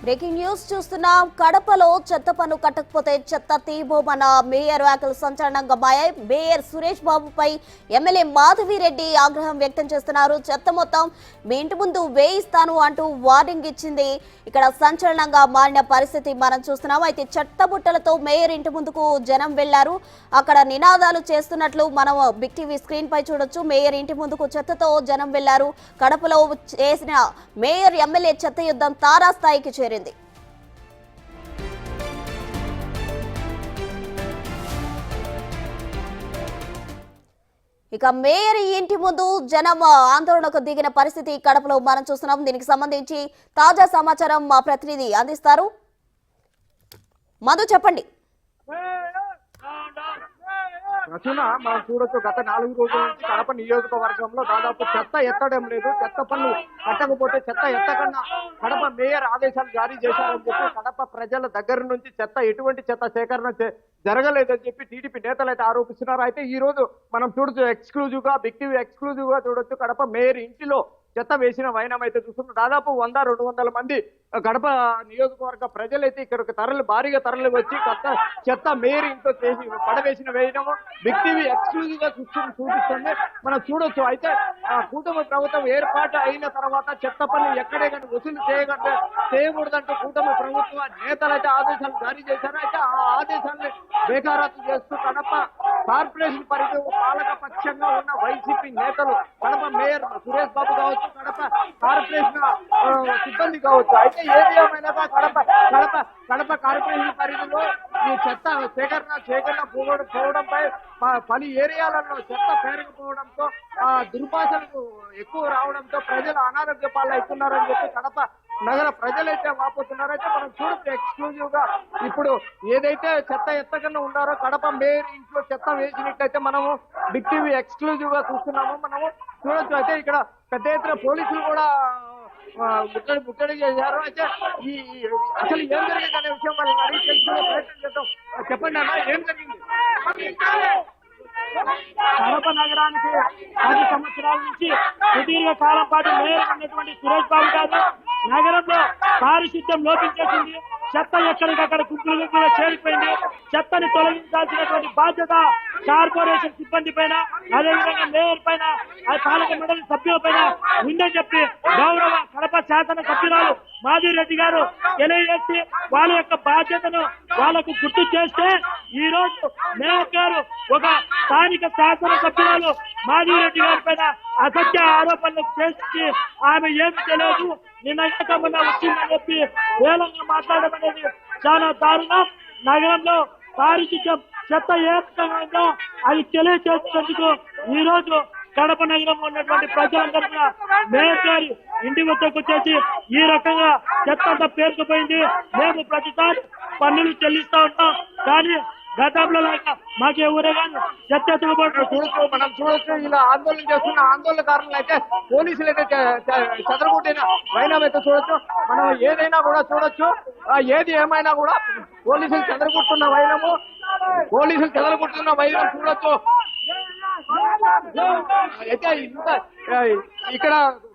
Breaking news చూస్తున్నాం. కడపలో చెత్త పన్ను కట్టకపోతే చెత్త తీయబోమన్న మేయర్ వ్యాఖ్యలు సంచలనంగా మాయాయి. మేయర్ సురేష్ బాబుపై ఎమ్మెల్యే మాధవిరెడ్డి ఆగ్రహం వ్యక్తం చేస్తున్నారు. చెత్త మొత్తం మీ ఇంటి ముందు వేయిస్తాను అంటూ వార్నింగ్ ఇచ్చింది. ఇక్కడ సంచలనంగా మారిన పరిస్థితి మనం చూస్తున్నాం. అయితే చెత్త బుట్టలతో మేయర్ ఇంటి ముందుకు జనం వెళ్లారు. అక్కడ నినాదాలు చేస్తున్నట్లు మనం బిగ్ టీవీ స్క్రీన్ పై చూడొచ్చు. మేయర్ ఇంటి ముందుకు చెత్తతో జనం వెళ్లారు. కడపలో చేసిన మేయర్ ఎమ్మెల్యే చెత్త యుద్ధం తారాస్థాయికి చేరింది. ఇక మేయర్ ఇంటి ముందు జనం ఆందోళనకు దిగిన పరిస్థితి కడపలో మనం చూస్తున్నాం. దీనికి సంబంధించి తాజా సమాచారం మా ప్రతినిధి అందిస్తారు. మధు, చెప్పండి. మనం చూడొచ్చు, గత 4 రోజుల నుంచి కడప నియోజకవర్గంలో దాదాపు చెత్త ఎత్తడం లేదు. చెత్త పన్ను కట్టకపోతే చెత్త ఎత్తకన్నా కడప మేయర్ ఆదేశాలు జారీ చేశారని చెప్పి కడప ప్రజల దగ్గర నుంచి ఎటువంటి చెత్త సేకరణ జరగలేదని చెప్పి టీడీపీ నేతలు అయితే ఆరోపిస్తున్నారు. అయితే ఈ రోజు మనం చూడొచ్చు, ఎక్స్క్లూజివ్ గా బిగ్ టీవీ ఎక్స్క్లూజివ్ గా చూడొచ్చు, కడప మేయర్ ఇంటిలో చెత్త వేసిన వైనం అయితే చూస్తున్నాం. దాదాపు 100-200 మంది కడప నియోజకవర్గ ప్రజలైతే ఇక్కడికి భారీగా తరలి వచ్చి చెత్త మేయర్ ఇంట్లో చేసి పడవేసిన వేయడము బిగ్ టీవీ ఎక్స్క్లూజివ్ గా చూపిస్తుంది. మనం చూడొచ్చు. అయితే కూటమి ప్రభుత్వం ఏర్పాటు అయిన తర్వాత చెత్త పన్ను ఎక్కడే కానీ వసూలు చేయకూడదంటూ కూటమి ప్రభుత్వ నేతలు అయితే ఆదేశాలు జారీ చేశారు. అయితే ఆ ఆదేశాన్ని బేఖారత్తు చేస్తూ కడప కార్పొరేషన్ పరిధి పాలక పక్షంగా ఉన్న వైసీపీ నేతలు, కడప మేయర్ సురేష్ బాబు కావచ్చు, కడప కార్పొరేషన్ సిబ్బంది కావచ్చు, అయితే ఏది ఏమైనా కడప కార్పొరేషన్ పరిధిలో ఈ చెత్త సేకరణ పోవడంపై పలు ఏరియాలలో చెత్త పేరుకుపోవడంతో దుర్భాషలకు ఎక్కువ రావడంతో ప్రజలు అనారోగ్య పాలు అవుతున్నారని చెప్పి కడప నగర ప్రజలైతే వాపోతున్నారు. అయితే మనం చూడొచ్చు, ఎక్స్క్లూజివ్ గా ఇప్పుడు ఏదైతే చెత్త ఎత్తకన్నా ఉన్నారో కడప మేయర్ ఇంట్లో చెత్త వేసినట్లయితే మనము బిగ్ టీవీ ఎక్స్క్లూజివ్ గా చూస్తున్నాము. మనము చూడొచ్చు. అయితే ఇక్కడ పెద్ద ఎత్తున పోలీసులు కూడా ముట్టడి చేశారు. అయితే అసలు ఏం జరిగింది అనే విషయం వాళ్ళని అడిగి తెలుసుకునే ప్రయత్నం చేద్దాం. చెప్పండి అన్న, ఏం జరిగింది? కడప నగరానికి 10 సంవత్సరాల నుంచి సుదీర్ఘ కాలం పాటు మేయర్ ఉన్నటువంటి సురేష్ బాబు గారు నగరంలో పారిశుద్ధ్యం లోపించేసింది. చెత్త ఎక్కడికక్కడ గుంపులు చేరిపోయింది. చెత్తని తొలగించాల్సినటువంటి బాధ్యత కార్పొరేషన్ సిబ్బంది పైన, అదేవిధంగా మేయర్ పైన, పాలక మండలి సభ్యుల పైన ఉందని చెప్పి గౌరవ కడప శాసన సభ్యురాలు మాధవిరెడ్డి గారు తెలియజేసి వాళ్ళ యొక్క బాధ్యతను వాళ్లకు గుర్తు చేస్తే ఈ రోజు మేయర్ గారు ఒక స్థానిక శాసన సభ్యురాలు మాధవిరెడ్డి గారి పైన అసత్య ఆరోపణలు చేసి ఆమె ఏమి తెలియదు, నిన్న ఏకమన్నా వచ్చిందని చెప్పి వేలంగా మాట్లాడడం అనేది చాలా దారుణం. నగరంలో పారిశుద్ధ్యం చెత్త ఏ విధంగా ఉందో అది తెలియజేసేందుకు ఈ రోజు కడప నగరంలో ఉన్నటువంటి ప్రజలందరూ కూడా మేయర్ గారి ఇంటి వద్దకు వచ్చేసి ఈ రకంగా చెత్త అంతా పేరుకుపోయింది, మేము ప్రతిసారి పన్నులు చెల్లిస్తా ఉంటాం, కానీ గతంలో లాగా మాకే ఊరే కానీ చెత్త చూడొచ్చు. మనం చూడొచ్చు, ఇలా ఆందోళన చేస్తున్న ఆందోళనకారులు అయితే పోలీసులు అయితే చెదరగొట్టిన వైనం అయితే చూడొచ్చు. మనం ఏదైనా కూడా చూడొచ్చు. ఏది ఏమైనా కూడా పోలీసులు చెదరగొట్టున్న వైనం చూడొచ్చు. అయితే ఇక్కడ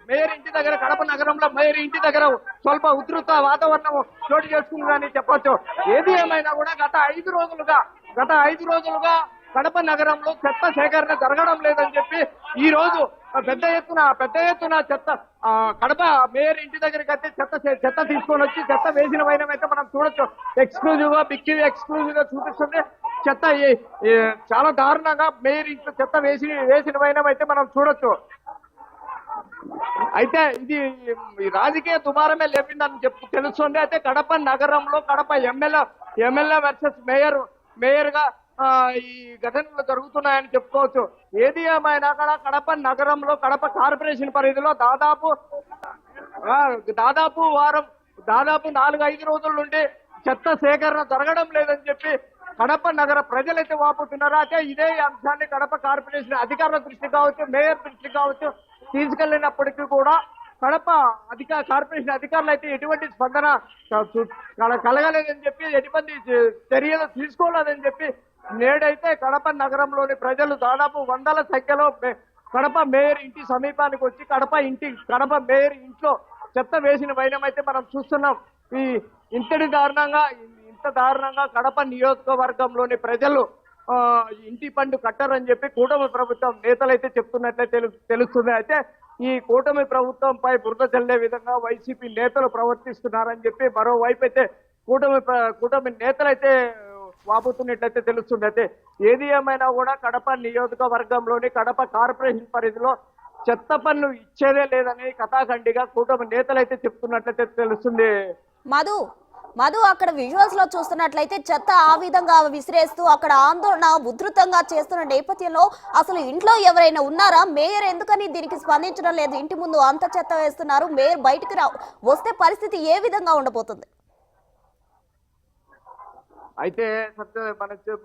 మేయర్ ఇంటి దగ్గర, కడప నగరంలో మేయర్ ఇంటి దగ్గర స్వల్ప ఉధృత వాతావరణం చోటు చేసుకుందని చెప్పొచ్చు. ఏది ఏమైనా కూడా గత 5 రోజులుగా కడప నగరంలో చెత్త సేకరణ జరగడం లేదని చెప్పి ఈ రోజు పెద్ద ఎత్తున చెత్త కడప మేయర్ ఇంటి దగ్గరికి అయితే చెత్త తీసుకొని వచ్చి చెత్త వేసిన వైనం అయితే మనం చూడొచ్చు. ఎక్స్క్లూజివ్ గా బిగ్ టీవీ ఎక్స్క్లూజివ్ గా చూపిస్తుంది. చెత్త చాలా దారుణంగా మేయర్ ఇంట్లో చెత్త వేసిన వైనం అయితే మనం చూడొచ్చు. అయితే ఇది రాజకీయ దుమారమే లేపిందని తెలుస్తుంది. అయితే కడప నగరంలో కడప ఎమ్మెల్యే వర్సెస్ మేయర్ గా ఈ ఘటనలు జరుగుతున్నాయని చెప్పుకోవచ్చు. ఏది ఏమైనా కూడా కడప నగరంలో కడప కార్పొరేషన్ పరిధిలో దాదాపు 4-5 రోజుల నుండి చెత్త సేకరణ జరగడం లేదని చెప్పి కడప నగర ప్రజలైతే వాపోతున్నారు. అయితే ఇదే అంశాన్ని కడప కార్పొరేషన్ అధికారుల దృష్టి కావచ్చు, మేయర్ దృష్టి కావచ్చు తీసుకెళ్లినప్పటికీ కూడా కడప కార్పొరేషన్ అధికారులు అయితే ఎటువంటి స్పందన కలగలేదని చెప్పి, ఎటువంటి చర్యలు తీసుకోలేదని చెప్పి నేడైతే కడప నగరంలోని ప్రజలు దాదాపు 100ల సంఖ్యలో కడప మేయర్ ఇంటి సమీపానికి వచ్చి కడప మేయర్ ఇంట్లో చెత్త వేసిన వైనం అయితే మనం చూస్తున్నాం. ఈ ఇంత దారుణంగా కడప నియోజకవర్గంలోని ప్రజలు ఇంటి పండు కట్టరని చెప్పి కూటమి ప్రభుత్వం నేతలైతే చెప్తున్నట్లయితే తెలుస్తుంది. అయితే ఈ కూటమి ప్రభుత్వంపై బురద చల్లే విధంగా వైసీపీ నేతలు ప్రవర్తిస్తున్నారని చెప్పి మరోవైపు అయితే కూటమి నేతలైతే వాపుతున్నట్లయితే తెలుస్తుంది. అయితే ఏది ఏమైనా కూడా కడప నియోజకవర్గంలోని కడప కార్పొరేషన్ పరిధిలో చెత్త పన్ను ఇచ్చేదే లేదని కథాఖండిగా కూటమి నేతలైతే చెప్తున్నట్లయితే తెలుస్తుంది. మధు అక్కడ విజువల్స్ లో చూస్తున్నట్లయితే చెత్త ఆ విధంగా విసిరేస్తూ అక్కడ ఆందోళన ఉధృతంగా చేస్తున్న నేపథ్యంలో అసలు ఇంట్లో ఎవరైనా ఉన్నారా? మేయర్ ఎందుకని దీనికి స్పందించడం లేదు? ఇంటి ముందు అంత చెత్త వేస్తున్నారు, మేయర్ బయటికి వస్తే పరిస్థితి ఏ విధంగా ఉండబోతుంది? అయితే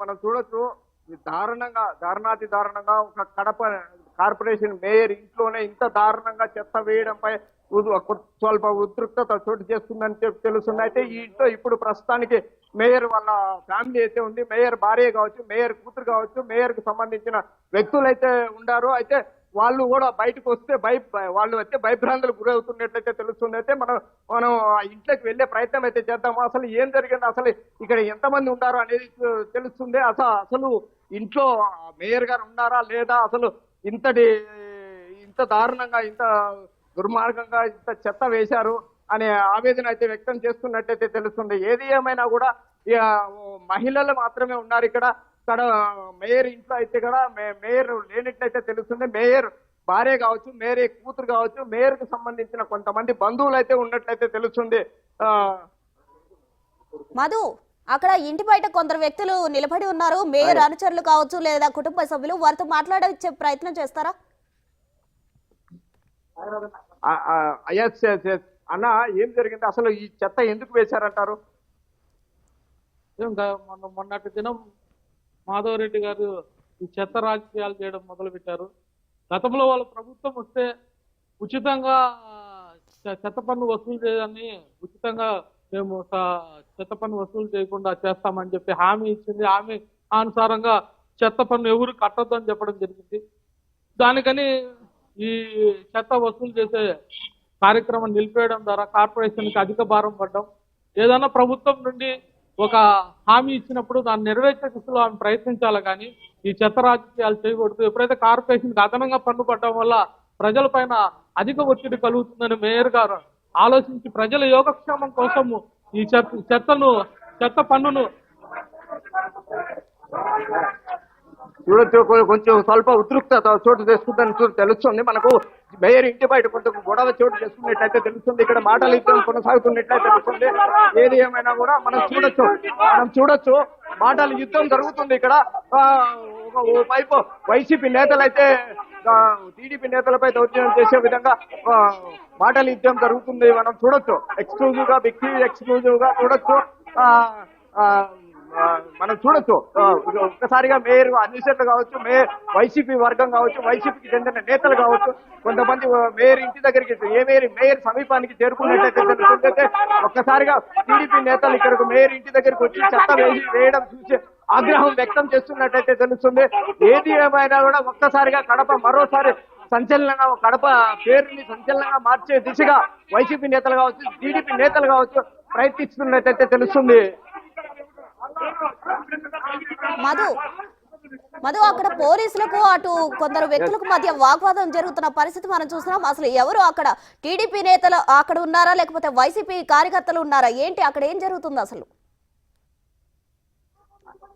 మనం చూడొచ్చు, దారుణాతి దారుణంగా ఒక కడప కార్పొరేషన్ మేయర్ ఇంట్లోనే ఇంత దారుణంగా చెత్త వేయడంపై స్వల్ప ఉద్రిక్తత చోటు చేస్తుందని తెలుస్తుంది. అయితే ఈ ఇంట్లో ఇప్పుడు ప్రస్తుతానికి మేయర్ వాళ్ళ ఫ్యామిలీ అయితే ఉంది, మేయర్ భార్య కావచ్చు, మేయర్ కూతురు కావచ్చు, మేయర్ కు సంబంధించిన వ్యక్తులు అయితే ఉన్నారు. అయితే వాళ్ళు కూడా బయటకు వస్తే వాళ్ళు అయితే భయభ్రాంతులకు గురవుతున్నట్లయితే తెలుస్తుంది. అయితే మనం ఇంట్లోకి వెళ్ళే ప్రయత్నం అయితే చేద్దాము. అసలు ఏం జరిగింది, అసలు ఇక్కడ ఎంతమంది ఉన్నారో అనేది తెలుస్తుంది. అసలు ఇంట్లో మేయర్ గారు ఉన్నారా లేదా, అసలు ఇంత దారుణంగా ఇంత దుర్మార్గంగా ఇంత చెత్త వేశారు అనే ఆవేదన అయితే వ్యక్తం చేస్తున్నట్టయితే తెలుస్తుంది. ఏది ఏమైనా కూడా మహిళలు మాత్రమే ఉన్నారు ఇక్కడ మేయర్ ఇంట్లో అయితే కూడా మేయర్ లేనట్లయితే తెలుస్తుంది. మేయర్ భార్య కావచ్చు, మేయర్ కూతురు కావచ్చు, మేయర్ కు సంబంధించిన కొంతమంది బంధువులు అయితే ఉన్నట్లయితే తెలుస్తుంది. మధు, అక్కడ ఇంటి బయట కొందరు వ్యక్తులు నిలబడి ఉన్నారు, మేయర్ అనుచరులు కావచ్చు లేదా కుటుంబ సభ్యులు, వారితో మాట్లాడే ప్రయత్నం చేస్తారా? అన్న, ఏం జరిగింది, అసలు ఈ చెత్త ఎందుకు వేశారంటారు? మొన్నటి దినం మాధవరెడ్డి గారు ఈ చెత్త రాజకీయాలు చేయడం మొదలు పెట్టారు. గతంలో వాళ్ళ ప్రభుత్వం వస్తే ఉచితంగా చెత్త పన్ను వసూలు చేయడాన్ని ఉచితంగా మేము చెత్త పన్ను వసూలు చేయకుండా చేస్తామని చెప్పి హామీ ఇచ్చింది. హామీ అనుసారంగా చెత్త పన్ను ఎవరు కట్టొద్దు అని చెప్పడం జరిగింది. దానికని ఈ చెత్త వసూలు చేసే కార్యక్రమం నిలిపేయడం ద్వారా కార్పొరేషన్కి అధిక భారం పడ్డం. ఏదైనా ప్రభుత్వం నుండి ఒక హామీ ఇచ్చినప్పుడు దాన్ని నెరవేర్చే దిశలో ఆమె ప్రయత్నించాలి, కానీ ఈ చెత్త రాజకీయాలు చేయకూడదు. ఎప్పుడైతే కార్పొరేషన్కి అదనంగా పన్ను పడడం వల్ల ప్రజల పైన అధిక ఒత్తిడి కలుగుతుందని మేయర్ గారు ఆలోచించి ప్రజల యోగక్షేమం కోసము ఈ చెత్త పన్నును చూడొచ్చు, కొంచెం స్వల్ప ఉద్రిక్తత చోటు చేసుకుందని తెలుస్తుంది. మనకు మేయర్ ఇంటి బయట కొంచెం గొడవ చోటు చేసుకున్నట్లయితే తెలుస్తుంది. ఇక్కడ మాటలు యుద్ధం కొనసాగుతున్నట్లయితే తెలుస్తుంది. ఏది ఏమైనా కూడా మనం చూడొచ్చు మాటల యుద్ధం జరుగుతుంది ఇక్కడ. ఒక వైపు వైసీపీ నేతలైతే టీడీపీ నేతలపై దౌర్జన్యం చేసే విధంగా మాటల యుద్ధం జరుగుతుంది. మనం చూడొచ్చు, ఎక్స్క్లూజివ్ గా బిగ్ టీవీ ఎక్స్క్లూజివ్ గా చూడొచ్చు. మనం చూడొచ్చు ఒక్కసారిగా మేయర్ అనుచరులు కావచ్చు, వైసీపీ వర్గం కావచ్చు, వైసీపీకి చెందిన నేతలు కావచ్చు, కొంతమంది మేయర్ ఇంటి దగ్గరికి మేయర్ సమీపానికి చేరుకున్నట్లయితే తెలుస్తుంటే ఒక్కసారిగా టీడీపీ నేతలు ఇక్కడకు మేయర్ ఇంటి దగ్గరికి వచ్చి చెత్త వేయడం చూసి ఆగ్రహం వ్యక్తం చేస్తున్నట్టయితే తెలుస్తుంది. ఏది ఏమైనా కూడా ఒక్కసారిగా మరోసారి సంచలనంగా కడప పేరుని సంచలనంగా మార్చే దిశగా వైసీపీ నేతలు కావచ్చు, టీడీపీ నేతలు కావచ్చు ప్రయత్నిస్తున్నట్టయితే తెలుస్తుంది. మధు, అక్కడ పోలీసులకు అటు కొందరు వ్యక్తులకు మధ్య వాగ్వాదం జరుగుతున్న పరిస్థితి మనం చూస్తున్నాం. అసలు ఎవరు అక్కడ టీడీపీ నేతలు అక్కడ ఉన్నారా లేకపోతే వైసీపీ కార్యకర్తలు ఉన్నారా? ఏంటి అక్కడ ఏం జరుగుతుంది అసలు?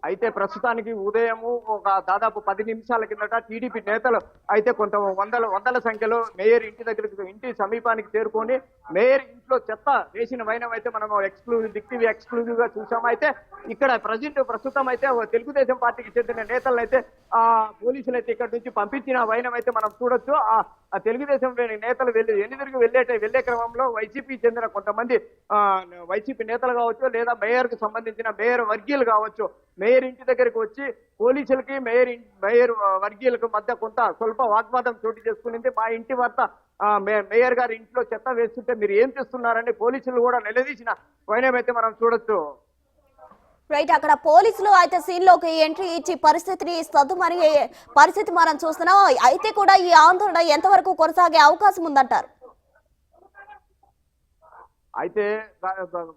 అయితే ప్రస్తుతానికి ఉదయము ఒక దాదాపు 10 నిమిషాల కిందట టీడీపీ నేతలు అయితే కొంత వందల సంఖ్యలో మేయర్ ఇంటి సమీపానికి చేరుకొని మేయర్ ఇంట్లో చెత్త వేసిన వైనం అయితే మనం ఎక్స్క్లూజివ్ గా చూసాము. అయితే ఇక్కడ ప్రస్తుతం అయితే తెలుగుదేశం పార్టీకి చెందిన నేతలను అయితే పోలీసులు అయితే ఇక్కడ నుంచి పంపించిన వైనం అయితే మనం చూడొచ్చు. ఆ తెలుగుదేశం నేతలు ఎన్నిదిరిగి వెళ్లే క్రమంలో వైసీపీ చెందిన కొంతమంది వైసీపీ నేతలు కావచ్చు లేదా మేయర్ కు సంబంధించిన మేయర్ వర్గీయులు కావచ్చు మేయర్ ఇంటి దగ్గరికి వచ్చి పోలీసులకి మేయర్ వర్గీయులకు మధ్య కొంత స్వల్ప వాగ్వాదం చోటు చేసుకునింది. మా ఇంటి వద్ద మేయర్ గారి ఇంట్లో చెత్త వేస్తుంటే మీరు ఏం చేస్తున్నారని పోలీసులు కూడా నిలదీసిన వైనం అయితే మనం చూడొచ్చు. రైట్, అక్కడ పోలీసులు అయితే సీన్ లోకి ఎంట్రీ ఇచ్చి పరిస్థితిని సద్దుమని పరిస్థితి మనం చూస్తున్నాం. అయితే కూడా ఈ ఆందోళన ఎంతవరకు కొనసాగే అవకాశం ఉందంటారు? అయితే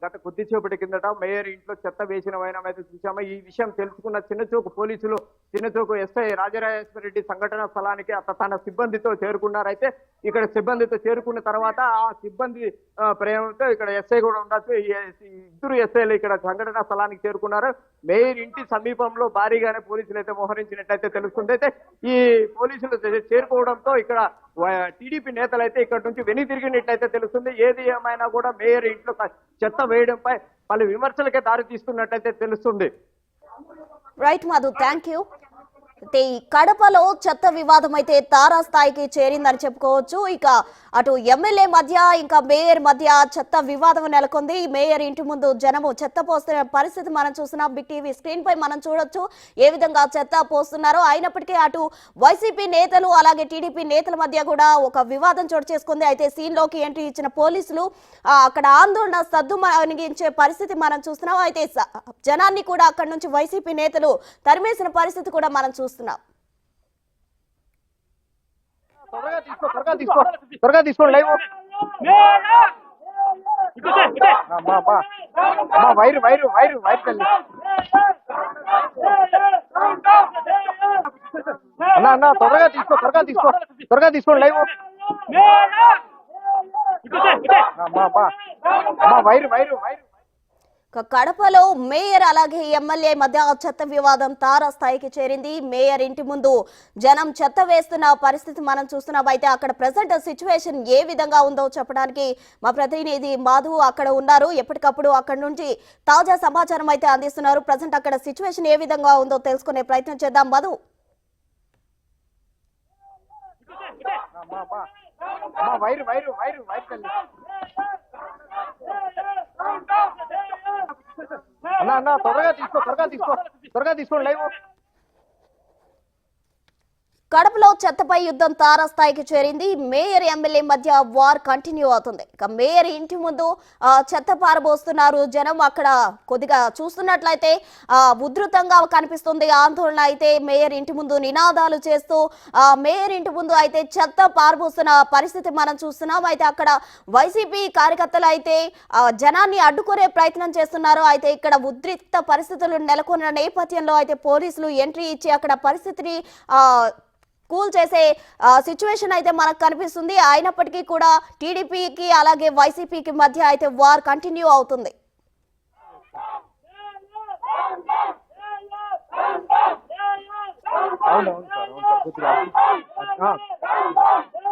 గత కొద్దిసేపటి కిందట మేయర్ ఇంట్లో చెత్త వేసిన వైనం అయితే చూసాము. ఈ విషయం తెలుసుకున్న చిన్నచోకు పోలీసులు, చిన్నచోకు ఎస్ఐ రాజరాజేశ్వర రెడ్డి సంఘటన స్థలానికి తన సిబ్బందితో చేరుకున్నారు. అయితే ఇక్కడ సిబ్బందితో చేరుకున్న తర్వాత ఆ సిబ్బంది ప్రేమతో ఇక్కడ ఎస్ఐ కూడా ఉండొచ్చు. ఇద్దరు ఎస్ఐలు ఇక్కడ సంఘటన స్థలానికి చేరుకున్నారు. మేయర్ ఇంటి సమీపంలో భారీగానే పోలీసులు అయితే మోహరించినట్లయితే తెలుస్తుంది. అయితే ఈ పోలీసులు చేరుకోవడంతో ఇక్కడ టీడీపీ నేతలు అయితే ఇక్కడ నుంచి వెనుతిరిగినట్లయితే తెలుస్తుంది. ఏది ఏమైనా కూడా మేయర్ ఇంట్లో చెత్త వేయడంపై పలు విమర్శలకే దారి తీస్తున్నట్లయితే తెలుస్తుంది. Right Madhu, thank you. అయితే ఈ కడపలో చెత్త వివాదం అయితే తారాస్థాయికి చేరిందని చెప్పుకోవచ్చు. ఇక అటు ఎమ్మెల్యే మధ్య ఇంకా మేయర్ మధ్య చెత్త వివాదం నెలకొంది. మేయర్ ఇంటి ముందు జనము చెత్త పోస్తున్న పరిస్థితి మనం చూస్తున్నాం. బిగ్ టీవీ స్క్రీన్ పై మనం చూడొచ్చు ఏ విధంగా చెత్త పోస్తున్నారో. అయినప్పటికీ అటు వైసీపీ నేతలు అలాగే టీడీపీ నేతల మధ్య కూడా ఒక వివాదం చోటు చేసుకుంది. అయితే సీన్ లోకి ఎంట్రీ ఇచ్చిన పోలీసులు అక్కడ ఆందోళన సద్దుమణిగించే పరిస్థితి మనం చూస్తున్నాం. అయితే జనాన్ని కూడా అక్కడ నుంచి వైసీపీ నేతలు తరిమేసిన పరిస్థితి కూడా మనం చూస్తున్నాం. త్వరగా తీసుకోండి live. Wire wire wire wire తల్లి అన్న త్వరగా తీసుకోండి లైవ్. Wire wire wire. కడపలో మేయర్ అలాగే ఎమ్మెల్యే మధ్య చెత్త వివాదం తారాస్థాయికి చేరింది. మేయర్ ఇంటి ముందు జనం చెత్త వేస్తున్న పరిస్థితి మనం చూస్తున్నాం. అయితే అక్కడ ప్రెసెంట్ సిచ్యువేషన్ ఏ విధంగా ఉందో చెప్పడానికి మా ప్రతినిధి మాధు అక్కడ ఉన్నారు. ఎప్పటికప్పుడు అక్కడ నుంచి తాజా సమాచారం అయితే అందిస్తున్నారు. ప్రెసెంట్ అక్కడ సిచ్యువేషన్ ఏ విధంగా ఉందో తెలుసుకునే ప్రయత్నం చేద్దాం. Madhu, wire wire wire wire తల్లి అన్న త్వరగా తీసుకోండి లైవ్. కడపలో చెత్తపై యుద్ధం తారాస్థాయికి చేరింది. మేయర్ ఎమ్మెల్యే మధ్య వార్ కంటిన్యూ అవుతుంది. ఇక మేయర్ ఇంటి ముందు చెత్త పారబోస్తున్నారు జనం. అక్కడ కొద్దిగా చూస్తున్నట్లయితే ఉధృతంగా కనిపిస్తుంది ఆందోళన. అయితే మేయర్ ఇంటి ముందు నినాదాలు చేస్తూ మేయర్ ఇంటి ముందు అయితే చెత్త పారబోస్తున్న పరిస్థితి మనం చూస్తున్నాం. అయితే అక్కడ వైసీపీ కార్యకర్తలు అయితే జనాన్ని అడ్డుకునే ప్రయత్నం చేస్తున్నారు. అయితే ఇక్కడ ఉద్రిక్త పరిస్థితులు నెలకొన్న నేపథ్యంలో అయితే పోలీసులు ఎంట్రీ ఇచ్చి అక్కడ పరిస్థితిని కూల్ చేసే సిచ్యువేషన్ అయితే మనకు కనిపిస్తుంది. అయినప్పటికీ కూడా టీడీపీకి అలాగే వైసీపీకి మధ్య అయితే వార్ కంటిన్యూ అవుతుంది.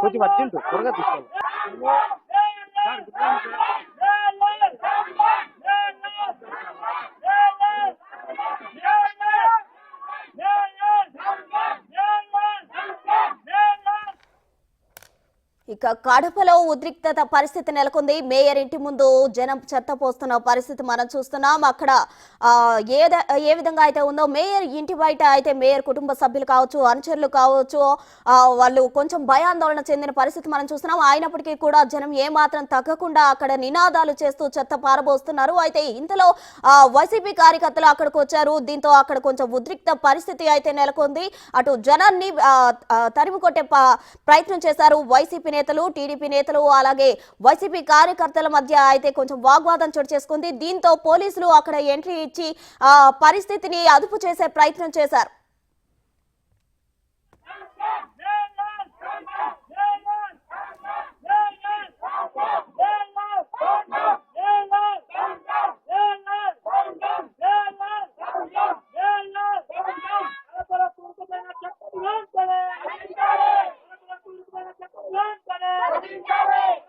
కొంచెం అర్జెంట్ త్వరగా తీసుకోవాలి. ఇక కడపలో ఉద్రిక్తత పరిస్థితి నెలకొంది. మేయర్ ఇంటి ముందు జనం చెత్త పోస్తున్న పరిస్థితి మనం చూస్తున్నాం. అక్కడ ఏ విధంగా అయితే ఉందో మేయర్ ఇంటి బయట అయితే మేయర్ కుటుంబ సభ్యులు కావచ్చు, అనుచరులు కావచ్చు, వాళ్ళు కొంచెం భయాందోళన చెందిన పరిస్థితి మనం చూస్తున్నాం. అయినప్పటికీ కూడా జనం ఏమాత్రం తగ్గకుండా అక్కడ నినాదాలు చేస్తూ చెత్త పారబోస్తున్నారు. అయితే ఇంతలో వైసీపీ కార్యకర్తలు అక్కడికి వచ్చారు. దీంతో అక్కడ కొంచెం ఉద్రిక్త పరిస్థితి అయితే నెలకొంది. అటు జనాన్ని తరిమి కొట్టే ప్రయత్నం చేశారు వైసీపీ నేతలు, టీడీపీ నేతలు అలాగే వైసీపీ కార్యకర్తల మధ్య అయితే కొంచెం వాగ్వాదం చోటు చేసుకుంది. దీంతో పోలీసులు అక్కడ ఎంట్రీ ఇచ్చి పరిస్థితిని అదుపు చేసే ప్రయత్నం చేశారు.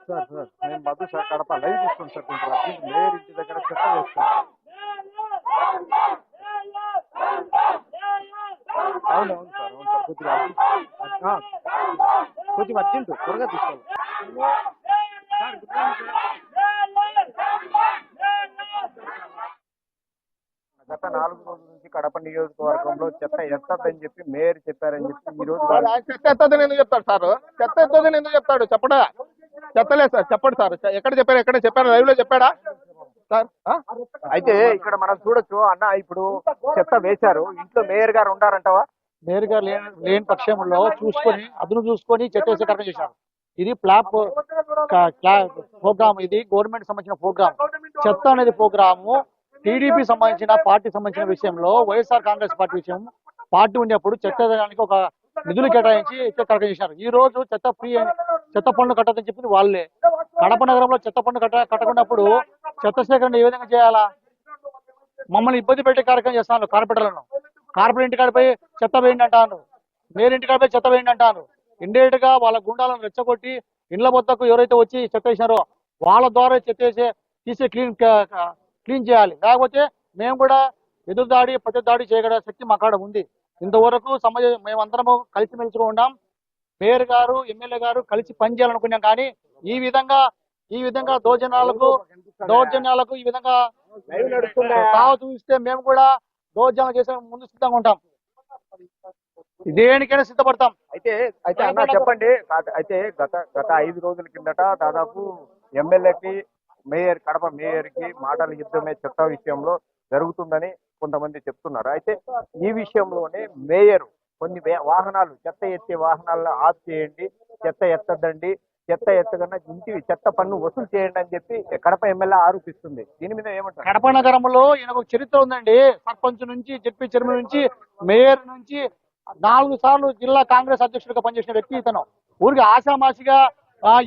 సార్ నేను మధు సార్ కడప లైవ్ చూస్తాను సార్. కొంచెం అర్జెంట్ మేయర్ ఇంటి దగ్గర చెత్త వేస్తాను. అవును సార్ కొద్దిగా కొంచెం అర్జెంట్ త్వరగా తీసుకోవాలి. గత 4 రోజుల నుంచి కడప నియోజకవర్గంలో చెత్త ఎత్తదని చెప్పి మేయర్ చెప్పారని చెప్పి ఈ రోజు చెత్త ఎత్తదని ఎందుకు చెప్తాడు సార్? చెత్త ఎత్తదని ఎందుకు చెప్తాడు? చెప్పడా? చెప్పలేదు సార్. చెప్పండి సార్. ఎక్కడ చెప్పారు? లైవ్ లో చెప్పాడా సార్? అయితే ఇక్కడ మనం చూడొచ్చు అన్న, ఇప్పుడు చెత్త వేశారు, ఇంట్లో మేయర్ గారు ఉండారంటావా? నేరుగా లేని పక్షంలో చూసుకొని అదును చూసుకొని చెత్త వేసే కార్యం చేశారు. ఇది ప్రోగ్రామ్, ఇది గవర్నమెంట్ సంబంధించిన ప్రోగ్రామ్. చెత్త అనేది ప్రోగ్రాము టీడీపీ సంబంధించిన పార్టీ సంబంధించిన విషయంలో వైఎస్ఆర్ కాంగ్రెస్ పార్టీ విషయం పార్టీ ఉండేప్పుడు చెత్త వేయడానికి ఒక నిధులు కేటాయించి చెత్త చేసినారు. ఈ రోజు చెత్త పన్ను కట్టదని చెప్పింది వాళ్ళే. కడప నగరంలో చెత్త పన్ను కట్టకున్నప్పుడు చెత్త సేకరణ ఏ విధంగా చేయాలా? మమ్మల్ని ఇబ్బంది పెట్టే కార్యక్రమం చేస్తున్నారు. కార్పొరేటర్లను ఇంటికాడిపై చెత్త వేయండి అంటాను, మేయర్ ఇంటికాడిపై చెత్త వేయండి అంటాను. ఇండైరెక్ట్ గా వాళ్ళ గుండాలను రెచ్చగొట్టి ఇండ్ల వద్దకు ఎవరైతే వచ్చి చెత్త వేసినారో వాళ్ళ ద్వారా చెత్త తీసి క్లీన్ చేయాలి. లేకపోతే మేము కూడా ఎదురుదాడి ప్రతిదాడి చేయగల శక్తి మా కాడ ఉంది. ఇంతవరకు మేమందరము కలిసిమెలిసి ఉన్నాం. మేయర్ గారు, ఎమ్మెల్యే గారు కలిసి పనిచేయాలనుకున్నాం. కానీ ఈ విధంగా దౌర్జన్యాలకు ఈ విధంగా తావు చూపిస్తే మేము కూడా దౌర్జన్యాలు చేసే ముందు సిద్ధంగా ఉంటాం. దేనికైనా సిద్ధపడతాం. అయితే అన్న చెప్పండి, అయితే గత 5 రోజుల కిందట దాదాపు ఎమ్మెల్యేకి కడప మేయర్ కి మాటల యుద్ధమే చెత్త విషయంలో జరుగుతుందని కొంతమంది చెప్తున్నారు. అయితే ఈ విషయంలోనే మేయర్ కొన్ని వాహనాలు చెత్త ఎత్తే వాహనాలను ఆఫ్ చేయండి, చెత్త ఎత్తదండి, చెత్త ఎత్తకన్నా ఇంటివి చెత్త పన్ను వసూలు చేయండి అని చెప్పి కడప ఎమ్మెల్యే ఆరోపిస్తుంది. దీని మీద ఏమంటారు? కడప నగరంలో ఈయనకు చరిత్ర ఉందండి. సర్పంచ్ నుంచి, జెడ్పీ చైర్మన్ నుంచి, మేయర్ నుంచి 4 సార్లు జిల్లా కాంగ్రెస్ అధ్యక్షుడిగా పనిచేసిన వ్యక్తి ఇతను. ఊరికి ఆశామాషిగా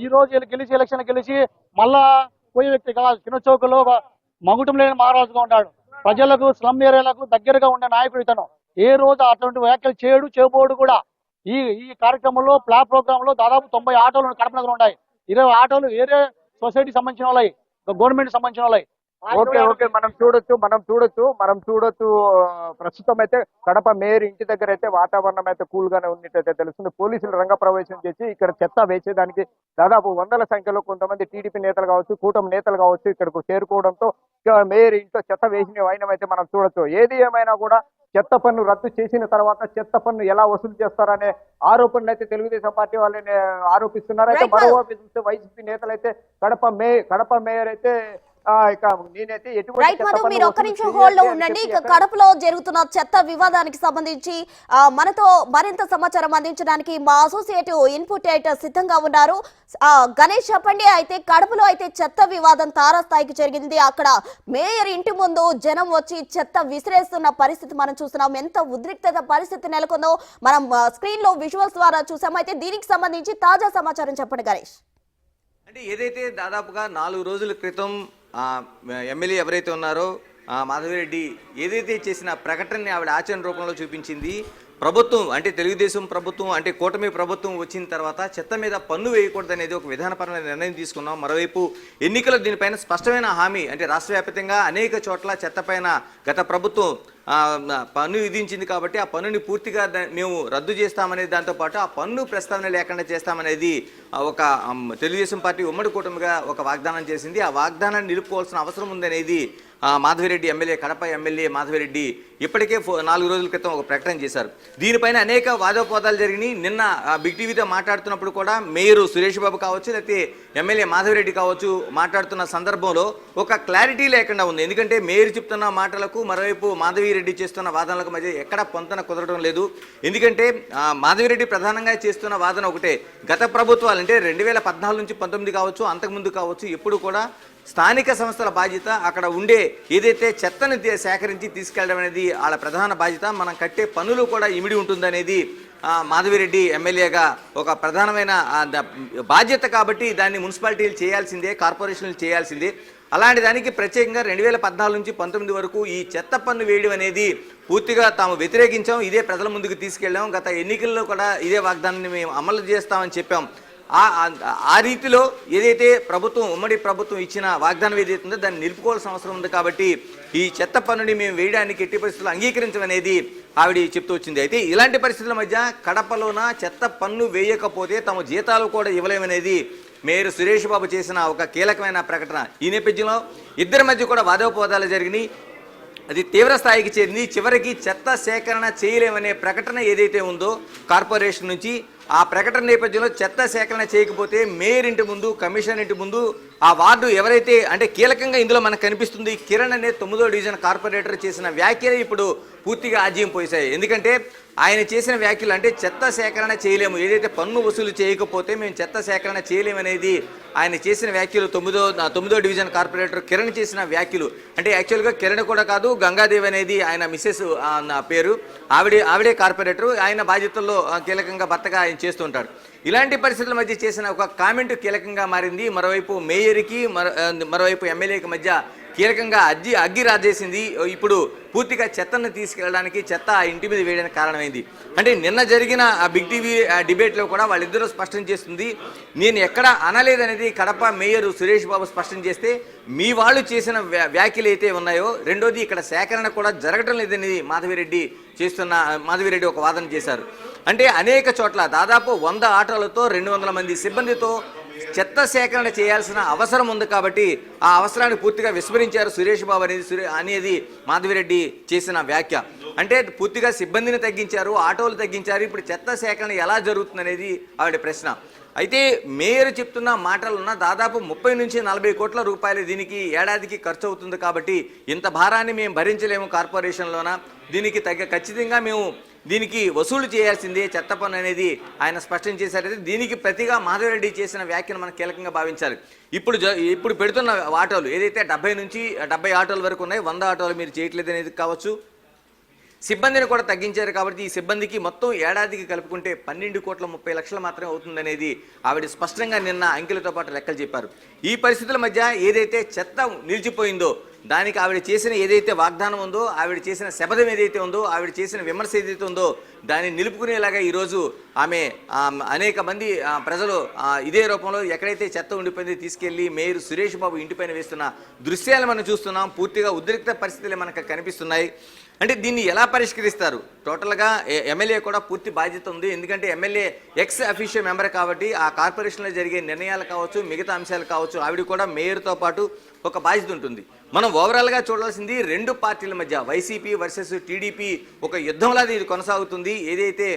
ఈ రోజు ఎలక్షన్ గెలిచి మళ్ళా పోయే వ్యక్తి కాదు. చిన్న చౌకలో మగుటం లేని మహారాజుగా ఉన్నాడు. ప్రజలకు, స్లమ్ ఏరియాలకు దగ్గరగా ఉండే నాయకుడు ఇతను. ఏ రోజు అటువంటి వ్యాఖ్యలు చేయబోడు కూడా. ఈ కార్యక్రమంలో ప్రోగ్రామ్ లో దాదాపు 90 ఆటోలు కడప నగరం ఉన్నాయి. 20 ఆటోలు వేరే సొసైటీ సంబంధించిన వాళ్ళవి, గవర్నమెంట్ సంబంధించిన వాళ్ళవి. ఓకే మనం చూడొచ్చు. ప్రస్తుతం అయితే కడప మేయర్ ఇంటి దగ్గర అయితే వాతావరణం అయితే కూల్ గానే ఉన్నట్టయితే తెలుస్తుంది. పోలీసులు రంగ ప్రవేశం చేసి ఇక్కడ చెత్త వేసేదానికి దాదాపు 100ల సంఖ్యలో కొంతమంది టీడీపీ నేతలు కావచ్చు, కూటమి నేతలు కావచ్చు ఇక్కడకు చేరుకోవడంతో మేయర్ ఇంట్లో చెత్త వేసిన వైనమైతే మనం చూడొచ్చు. ఏది ఏమైనా కూడా చెత్త పన్ను రద్దు చేసిన తర్వాత చెత్త పన్ను ఎలా వసూలు చేస్తారనే ఆరోపణలు అయితే తెలుగుదేశం పార్టీ వాళ్ళని ఆరోపిస్తున్నారు. అయితే మరోవైపు చూస్తే వైసీపీ నేతలు అయితే కడప మేయర్ అయితే మీరు ఒక్క నిమిషం హోల్డ్ లో ఉండండి. ఇక కడపలో జరుగుతున్న చెత్త వివాదానికి సంబంధించి మనతో మరింత సమాచారం అందించడానికి మా అసోసియేటివ్ ఇన్పుట్ ఎడిటర్ సిద్ధంగా ఉన్నారు. గణేష్ చెప్పండి. అయితే కడపలో అయితే చెత్త వివాదం తారాస్థాయికి జరిగింది. అక్కడ మేయర్ ఇంటి ముందు జనం వచ్చి చెత్త విసిరేస్తున్న పరిస్థితి మనం చూస్తున్నాం. ఎంత ఉద్రిక్తత పరిస్థితి నెలకొందో మనం స్క్రీన్ లో విజువల్స్ ద్వారా చూసాం. అయితే దీనికి సంబంధించి తాజా సమాచారం చెప్పండి గణేష్. అంటే ఏదైతే దాదాపుగా 4 రోజుల క్రితం ఎమ్మెల్యే ఎవరైతే ఉన్నారో మాధవిరెడ్డి ఏదైతే చేసిన ప్రకటనని ఆవిడ ఆచరణ రూపంలో చూపించింది. ప్రభుత్వం అంటే తెలుగుదేశం ప్రభుత్వం అంటే కూటమి ప్రభుత్వం వచ్చిన తర్వాత చెత్త మీద పన్ను వేయకూడదు అనేది ఒక విధానపరమైన నిర్ణయం తీసుకున్నాం. మరోవైపు ఎన్నికలు దీనిపైన స్పష్టమైన హామీ అంటే రాష్ట్ర వ్యాప్తంగా అనేక చోట్ల చెత్త పైన గత ప్రభుత్వం పన్ను విధించింది కాబట్టి ఆ పన్నుని పూర్తిగా మేము రద్దు చేస్తామనేది, దాంతోపాటు ఆ పన్ను ప్రస్తావన లేకుండా చేస్తామనేది ఒక తెలుగుదేశం పార్టీ ఉమ్మడి కూటమిగా ఒక వాగ్దానం చేసింది. ఆ వాగ్దానాన్ని నిలుపుకోవాల్సిన అవసరం ఉందనేది మాధవిరెడ్డి ఎమ్మెల్యే, కడప ఎమ్మెల్యే మాధవిరెడ్డి ఇప్పటికే 4 రోజుల క్రితం ఒక ప్రకటన చేశారు. దీనిపైన అనేక వాదోపవాదాలు జరిగినాయి. నిన్న బిగ్ టీవీతో మాట్లాడుతున్నప్పుడు కూడా మేయర్ సురేష్ బాబు కావచ్చు, లేకపోతే ఎమ్మెల్యే మాధవిరెడ్డి కావచ్చు మాట్లాడుతున్న సందర్భంలో ఒక క్లారిటీ లేకుండా ఉంది. ఎందుకంటే మేయర్ చెప్తున్న మాటలకు మరోవైపు మాధవిరెడ్డి చేస్తున్న వాదనలకు మధ్య ఎక్కడ పొంతన కుదరడం లేదు. ఎందుకంటే మాధవిరెడ్డి ప్రధానంగా చేస్తున్న వాదన ఒకటే, గత ప్రభుత్వాలు అంటే 2014 నుంచి 19 కావచ్చు, అంతకుముందు కావచ్చు, ఎప్పుడు కూడా స్థానిక సంస్థల బాధ్యత అక్కడ ఉండే ఏదైతే చెత్తను సేకరించి తీసుకెళ్లడం అనేది వాళ్ళ ప్రధాన బాధ్యత. మనం కట్టే పన్నులు కూడా ఇమిడి ఉంటుందనేది మాధవిరెడ్డి ఎమ్మెల్యేగా ఒక ప్రధానమైన బాధ్యత. కాబట్టి దాన్ని మున్సిపాలిటీలు చేయాల్సిందే, కార్పొరేషన్లు చేయాల్సిందే. అలాంటి దానికి ప్రత్యేకంగా 2014 నుంచి 19 వరకు ఈ చెత్త పన్ను వేయడం అనేది పూర్తిగా తాము వ్యతిరేకించాం. ఇదే ప్రజల ముందుకు తీసుకెళ్ళాం. గత ఎన్నికల్లో కూడా ఇదే వాగ్దానాన్ని మేము అమలు చేస్తామని చెప్పాం. ఆ రీతిలో ఏదైతే ప్రభుత్వం ఉమ్మడి ప్రభుత్వం ఇచ్చిన వాగ్దానం ఏదైతే ఉందో దాన్ని నిలుపుకోవాల్సిన అవసరం ఉంది. కాబట్టి ఈ చెత్త పన్నుని మేము వేయడానికి ఎట్టి పరిస్థితుల్లో అంగీకరించమనేది ఆవిడ చెప్తూ వచ్చింది. అయితే ఇలాంటి పరిస్థితుల మధ్య కడపలోన చెత్త పన్ను వేయకపోతే తమ జీతాలు కూడా ఇవ్వలేమనేది మేయర్ సురేష్ బాబు చేసిన ఒక కీలకమైన ప్రకటన. ఈ నేపథ్యంలో ఇద్దరి మధ్య కూడా వాదోపవాదాలు జరిగినాయి. అది తీవ్ర స్థాయికి చేరింది. చివరికి చెత్త సేకరణ చేయలేమనే ప్రకటన ఏదైతే ఉందో కార్పొరేషన్ నుంచి, ఆ ప్రకటన నేపథ్యంలో చెత్త సేకరణ చేయకపోతే మేయర్ ఇంటి ముందు, కమిషనర్ ఇంటి ముందు ఆ వార్డు ఎవరైతే అంటే కీలకంగా ఇందులో మనకు కనిపిస్తుంది కిరణ్ అనే 9వ డివిజన్ కార్పొరేటర్ చేసిన వ్యాఖ్యలు ఇప్పుడు పూర్తిగా ఆజ్యం పోసాయి. ఎందుకంటే ఆయన చేసిన వ్యాఖ్యలు అంటే చెత్త సేకరణ చేయలేము, ఏదైతే పన్ను వసూలు చేయకపోతే మేము చెత్త సేకరణ చేయలేము అనేది ఆయన చేసిన వ్యాఖ్యలు. తొమ్మిదో డివిజన్ కార్పొరేటర్ కిరణ్ చేసిన వ్యాఖ్యలు. అంటే యాక్చువల్గా కిరణ్ కూడా కాదు, గంగాదేవి అనేది ఆయన మిస్సెస్ నా పేరు, ఆవిడే కార్పొరేటర్. ఆయన బాధ్యతల్లో కీలకంగా భర్తగా ఆయన చేస్తుంటాడు. ఇలాంటి పరిస్థితుల మధ్య చేసిన ఒక కామెంట్ కీలకంగా మారింది. మరోవైపు మేయర్కి మరోవైపు ఎమ్మెల్యేకి మధ్య కీలకంగా అగ్గి రాజేసింది. ఇప్పుడు పూర్తిగా చెత్తను తీసుకెళ్ళడానికి, చెత్త ఆ ఇంటి మీద వేయడానికి కారణమైంది. అంటే నిన్న జరిగిన బిగ్ టీవీ డిబేట్లో కూడా వాళ్ళిద్దరూ స్పష్టం చేస్తుంది, నేను ఎక్కడ అనలేదనేది కడప మేయర్ సురేష్ బాబు స్పష్టం చేస్తే, మీ వాళ్ళు చేసిన వ్యాఖ్యలు అయితే ఉన్నాయో, రెండోది ఇక్కడ సేకరణ కూడా జరగడం లేదనేది మాధవిరెడ్డి ఒక వాదన చేశారు. అంటే అనేక చోట్ల దాదాపు 100 ఆటోలతో 200 మంది సిబ్బందితో చెత్త సేకరణ చేయాల్సిన అవసరం ఉంది కాబట్టి ఆ అవసరాన్ని పూర్తిగా విస్మరించారు సురేష్ బాబు అనేది మాధవిరెడ్డి చేసిన వ్యాఖ్య. అంటే పూర్తిగా సిబ్బందిని తగ్గించారు, ఆటోలు తగ్గించారు, ఇప్పుడు చెత్త సేకరణ ఎలా జరుగుతుంది అనేది ఆవిడ ప్రశ్న. అయితే మేయర్ చెప్తున్న మాటలున్న దాదాపు 30 నుంచి 40 కోట్ల రూపాయలు దీనికి ఏడాదికి ఖర్చు అవుతుంది కాబట్టి ఇంత భారాన్ని మేము భరించలేము కార్పొరేషన్లోన, దీనికి ఖచ్చితంగా మేము దీనికి వసూలు చేయాల్సిందే చెత్త పన్ను అనేది ఆయన స్పష్టం చేశారైతే దీనికి ప్రతిగా మాధవిరెడ్డి చేసిన వ్యాఖ్యను మనం కీలకంగా భావించాలి. ఇప్పుడు పెడుతున్న ఆటోలు ఏదైతే 70 నుంచి 70 ఆటోల వరకు ఉన్నాయి, 100 ఆటోలు మీరు చేయట్లేదు అనేది కావచ్చు, సిబ్బందిని కూడా తగ్గించారు కాబట్టి ఈ సిబ్బందికి మొత్తం ఏడాదికి కలుపుకుంటే 12,30,00,000 మాత్రమే అవుతుందనేది ఆవిడ స్పష్టంగా నిన్న అంకెలతో పాటు లెక్కలు చెప్పారు. ఈ పరిస్థితుల మధ్య ఏదైతే చెత్త నిలిచిపోయిందో దానికి ఆవిడ చేసిన ఏదైతే వాగ్దానం ఉందో, ఆవిడ చేసిన శపథం ఏదైతే ఉందో, ఆవిడ చేసిన విమర్శ ఏదైతే ఉందో దాన్ని నిలుపుకునేలాగా ఈరోజు ఆమె అనేక మంది ప్రజలు ఇదే రూపంలో ఎక్కడైతే చెత్త ఉండిపోయిందో తీసుకెళ్లి మేయర్ సురేష్ బాబు ఇంటిపైన వేస్తున్న దృశ్యాలు మనం చూస్తున్నాం. పూర్తిగా ఉద్రిక్త పరిస్థితులు మనకు కనిపిస్తున్నాయి. అంటే దీన్ని ఎలా పరిష్కరిస్తారు? టోటల్గా ఎమ్మెల్యే కూడా పూర్తి బాధ్యత ఉంది. ఎందుకంటే ఎమ్మెల్యే ఎక్స్ అఫీషియో మెంబర్ కాబట్టి ఆ కార్పొరేషన్లో జరిగే నిర్ణయాలు కావచ్చు, మిగతా అంశాలు కావచ్చు, ఆవిడ కూడా మేయర్తో పాటు ఒక బాధ్యత ఉంటుంది. మనం ఓవరాల్గా చూడాల్సింది 2 పార్టీల మధ్య వైసీపీ వర్సెస్ టీడీపీ ఒక యుద్ధంలాగా ఇది కొనసాగుతుంది. ఏదైతే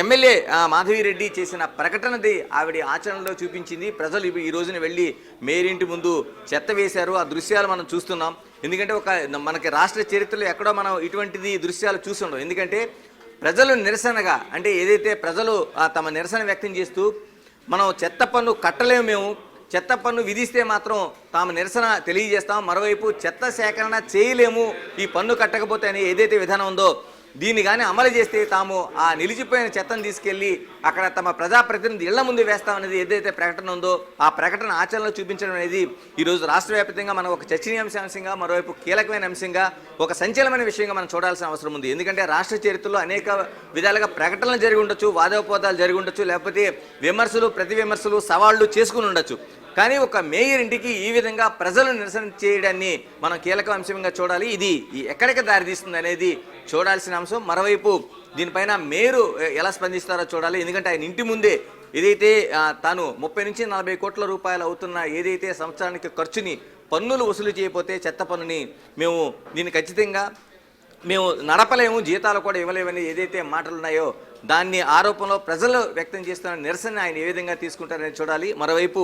ఎమ్మెల్యే మాధవిరెడ్డి చేసిన ప్రకటనది ఆవిడ ఆచరణలో చూపించింది. ప్రజలు ఈ రోజున వెళ్ళి మేయర్ ఇంటి ముందు చెత్త వేశారు. ఆ దృశ్యాలు మనం చూస్తున్నాం. ఎందుకంటే మనకి రాష్ట్ర చరిత్రలో ఎక్కడో మనం ఇటువంటిది దృశ్యాలు చూస్తుండం. ఎందుకంటే ప్రజలు నిరసనగా, అంటే ఏదైతే ప్రజలు తమ నిరసన వ్యక్తం చేస్తూ మనం చెత్త పన్ను కట్టలేము, మేము చెత్త పన్ను విధిస్తే మాత్రం తాము నిరసన తెలియజేస్తాం, మరోవైపు చెత్త సేకరణ చేయలేము ఈ పన్ను కట్టకపోతే అని ఏదైతే విధానం ఉందో దీన్ని కానీ అమలు చేస్తే తాము ఆ నిలిచిపోయిన చెత్తను తీసుకెళ్లి అక్కడ తమ ప్రజాప్రతినిధి ఇళ్ల ముందు వేస్తామనేది ఏదైతే ప్రకటన ఉందో ఆ ప్రకటన ఆచరణలో చూపించడం అనేది ఈరోజు రాష్ట్ర వ్యాప్తంగా మనం ఒక చర్చనీయాంశంగా, మరోవైపు కీలకమైన అంశంగా, ఒక సంచలనమైన విషయంగా మనం చూడాల్సిన అవసరం ఉంది. ఎందుకంటే రాష్ట్ర చరిత్రలో అనేక విధాలుగా ప్రకటనలు జరిగి ఉండొచ్చు, వాదోపవాదాలు జరిగి ఉండొచ్చు, లేకపోతే విమర్శలు ప్రతి విమర్శలు సవాళ్లు చేసుకుని ఉండొచ్చు. కానీ ఒక మేయర్ ఇంటికి ఈ విధంగా ప్రజలు నిరసన చేయడాన్ని మనం కీలక అంశంగా చూడాలి. ఇది ఎక్కడికి దారితీస్తుంది అనేది చూడాల్సిన అంశం. మరోవైపు దీనిపైన మేయరు ఎలా స్పందిస్తారో చూడాలి. ఎందుకంటే ఆయన ఇంటి ముందే ఏదైతే తాను 30 నుంచి 40 కోట్ల రూపాయలు అవుతున్న ఏదైతే సంవత్సరానికి ఖర్చుని పన్నులు వసూలు చేయకపోతే చెత్త పన్నుని దీన్ని ఖచ్చితంగా మేము నడపలేము, జీతాలు కూడా ఇవ్వలేమని ఏదైతే మాటలు ఉన్నాయో దాన్ని ఆరోపణలో ప్రజలు వ్యక్తం చేస్తున్న నిరసన ఆయన ఏ విధంగా తీసుకుంటారని చూడాలి. మరోవైపు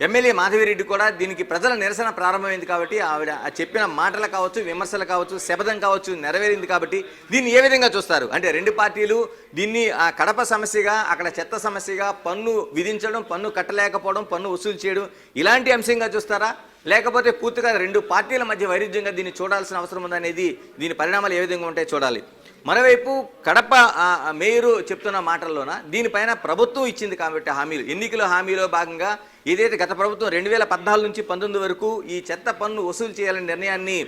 ఎమ్మెల్యే మాధవిరెడ్డి కూడా దీనికి ప్రజల నిరసన ప్రారంభమైంది కాబట్టి ఆవిడ చెప్పిన మాటలు కావచ్చు, విమర్శలు కావచ్చు, శపథం కావచ్చు నెరవేరింది కాబట్టి దీన్ని ఏ విధంగా చూస్తారు? అంటే 2 పార్టీలు దీన్ని కడప సమస్యగా, అక్కడ చెత్త సమస్యగా, పన్ను విధించడం, పన్ను కట్టలేకపోవడం, పన్ను వసూలు చేయడం ఇలాంటి అంశంగా చూస్తారా, లేకపోతే పూర్తిగా 2 పార్టీల మధ్య వైరుధ్యంగా దీన్ని చూడాల్సిన అవసరం ఉందనేది దీని పరిణామాలు ఏ విధంగా ఉంటాయో చూడాలి. మరోవైపు కడప మేయరు చెప్తున్న మాటల్లోన దీనిపైన ప్రభుత్వం ఇచ్చింది కాబట్టి హామీలు, ఎన్నికల హామీలో భాగంగా ఏదైతే గత ప్రభుత్వం 2014 నుంచి 19 వరకు ఈ చెత్త పన్ను వసూలు చేయాలనే నిర్ణయాన్ని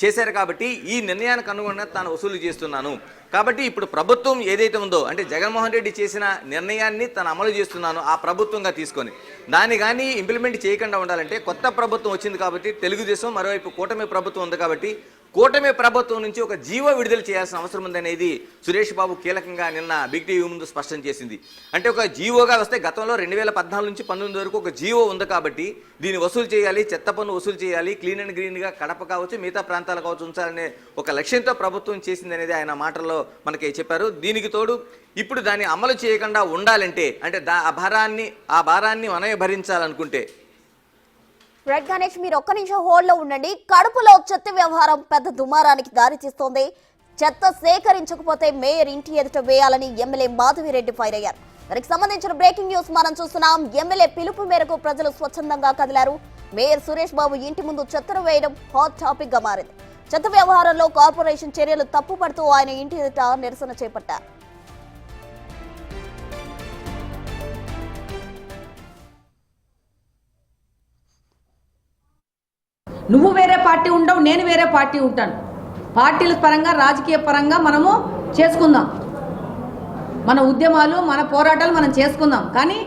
చేశారు కాబట్టి ఈ నిర్ణయానికి అనుగుణంగా తాను వసూలు చేస్తున్నాను కాబట్టి ఇప్పుడు ప్రభుత్వం ఏదైతే ఉందో అంటే జగన్మోహన్ రెడ్డి చేసిన నిర్ణయాన్ని తాను అమలు చేస్తున్నాను ఆ ప్రభుత్వంగా తీసుకొని దాన్ని కానీ ఇంప్లిమెంట్ చేయకుండా ఉండాలంటే కొత్త ప్రభుత్వం వచ్చింది కాబట్టి తెలుగుదేశం మరోవైపు కూటమి ప్రభుత్వం ఉంది కాబట్టి కూటమి ప్రభుత్వం నుంచి ఒక జీవో విడుదల చేయాల్సిన అవసరం ఉందనేది సురేష్ బాబు కీలకంగా నిన్న బిగ్ టీవీ ముందు స్పష్టం చేసింది. అంటే ఒక జీవోగా వస్తే గతంలో 2014 నుంచి 19 వరకు ఒక జీవో ఉంది కాబట్టి దీన్ని వసూలు చేయాలి, చెత్త పన్ను వసూలు చేయాలి, క్లీన్ అండ్ గ్రీన్గా కడప కావచ్చు మిగతా ప్రాంతాలు కావచ్చు ఉంచాలనే ఒక లక్ష్యంతో ప్రభుత్వం చేసింది అనేది ఆయన మాటల్లో మనకి చెప్పారు. దీనికి తోడు ఇప్పుడు దాన్ని అమలు చేయకుండా ఉండాలంటే అంటే ఆ భారాన్ని మనమే భరించాలనుకుంటే రెడ్ గణేష్ మీరు ఒక్క నిమిషం హోల్డ్ లో ఉండండి. కడుపులో చెత్త వ్యవహారం పెద్ద దుమారానికి దారి తీస్తోంది. చెత్త సేకరించకపోతే మేయర్ ఇంటి ఎదుట వేయాలని ఎమ్మెల్యే మాధవిరెడ్డి ఫైర్ అయ్యారు. దానికి సంబంధించిన బ్రేకింగ్ న్యూస్ మనం చూస్తున్నాం. ఎమ్మెల్యే పిలుపు మేరకు ప్రజలు స్వచ్ఛందంగా కదిలారు. మేయర్ సురేష్ బాబు ఇంటి ముందు చెత్తను వేయడం హాట్ టాపిక్ గా మారింది. చెత్త వ్యవహారంలో కార్పొరేషన్ చర్యలు తప్పుపడుతూ ఆయన ఇంటి ఎదుట నిరసన చేపట్టారు. నువ్వు వేరే పార్టీ ఉండవు, నేను వేరే పార్టీ ఉంటాను. పార్టీల పరంగా రాజకీయ పరంగా మనము చేసుకుందాం, మన ఉద్యమాలు మన పోరాటాలు మనం చేసుకుందాం. కానీ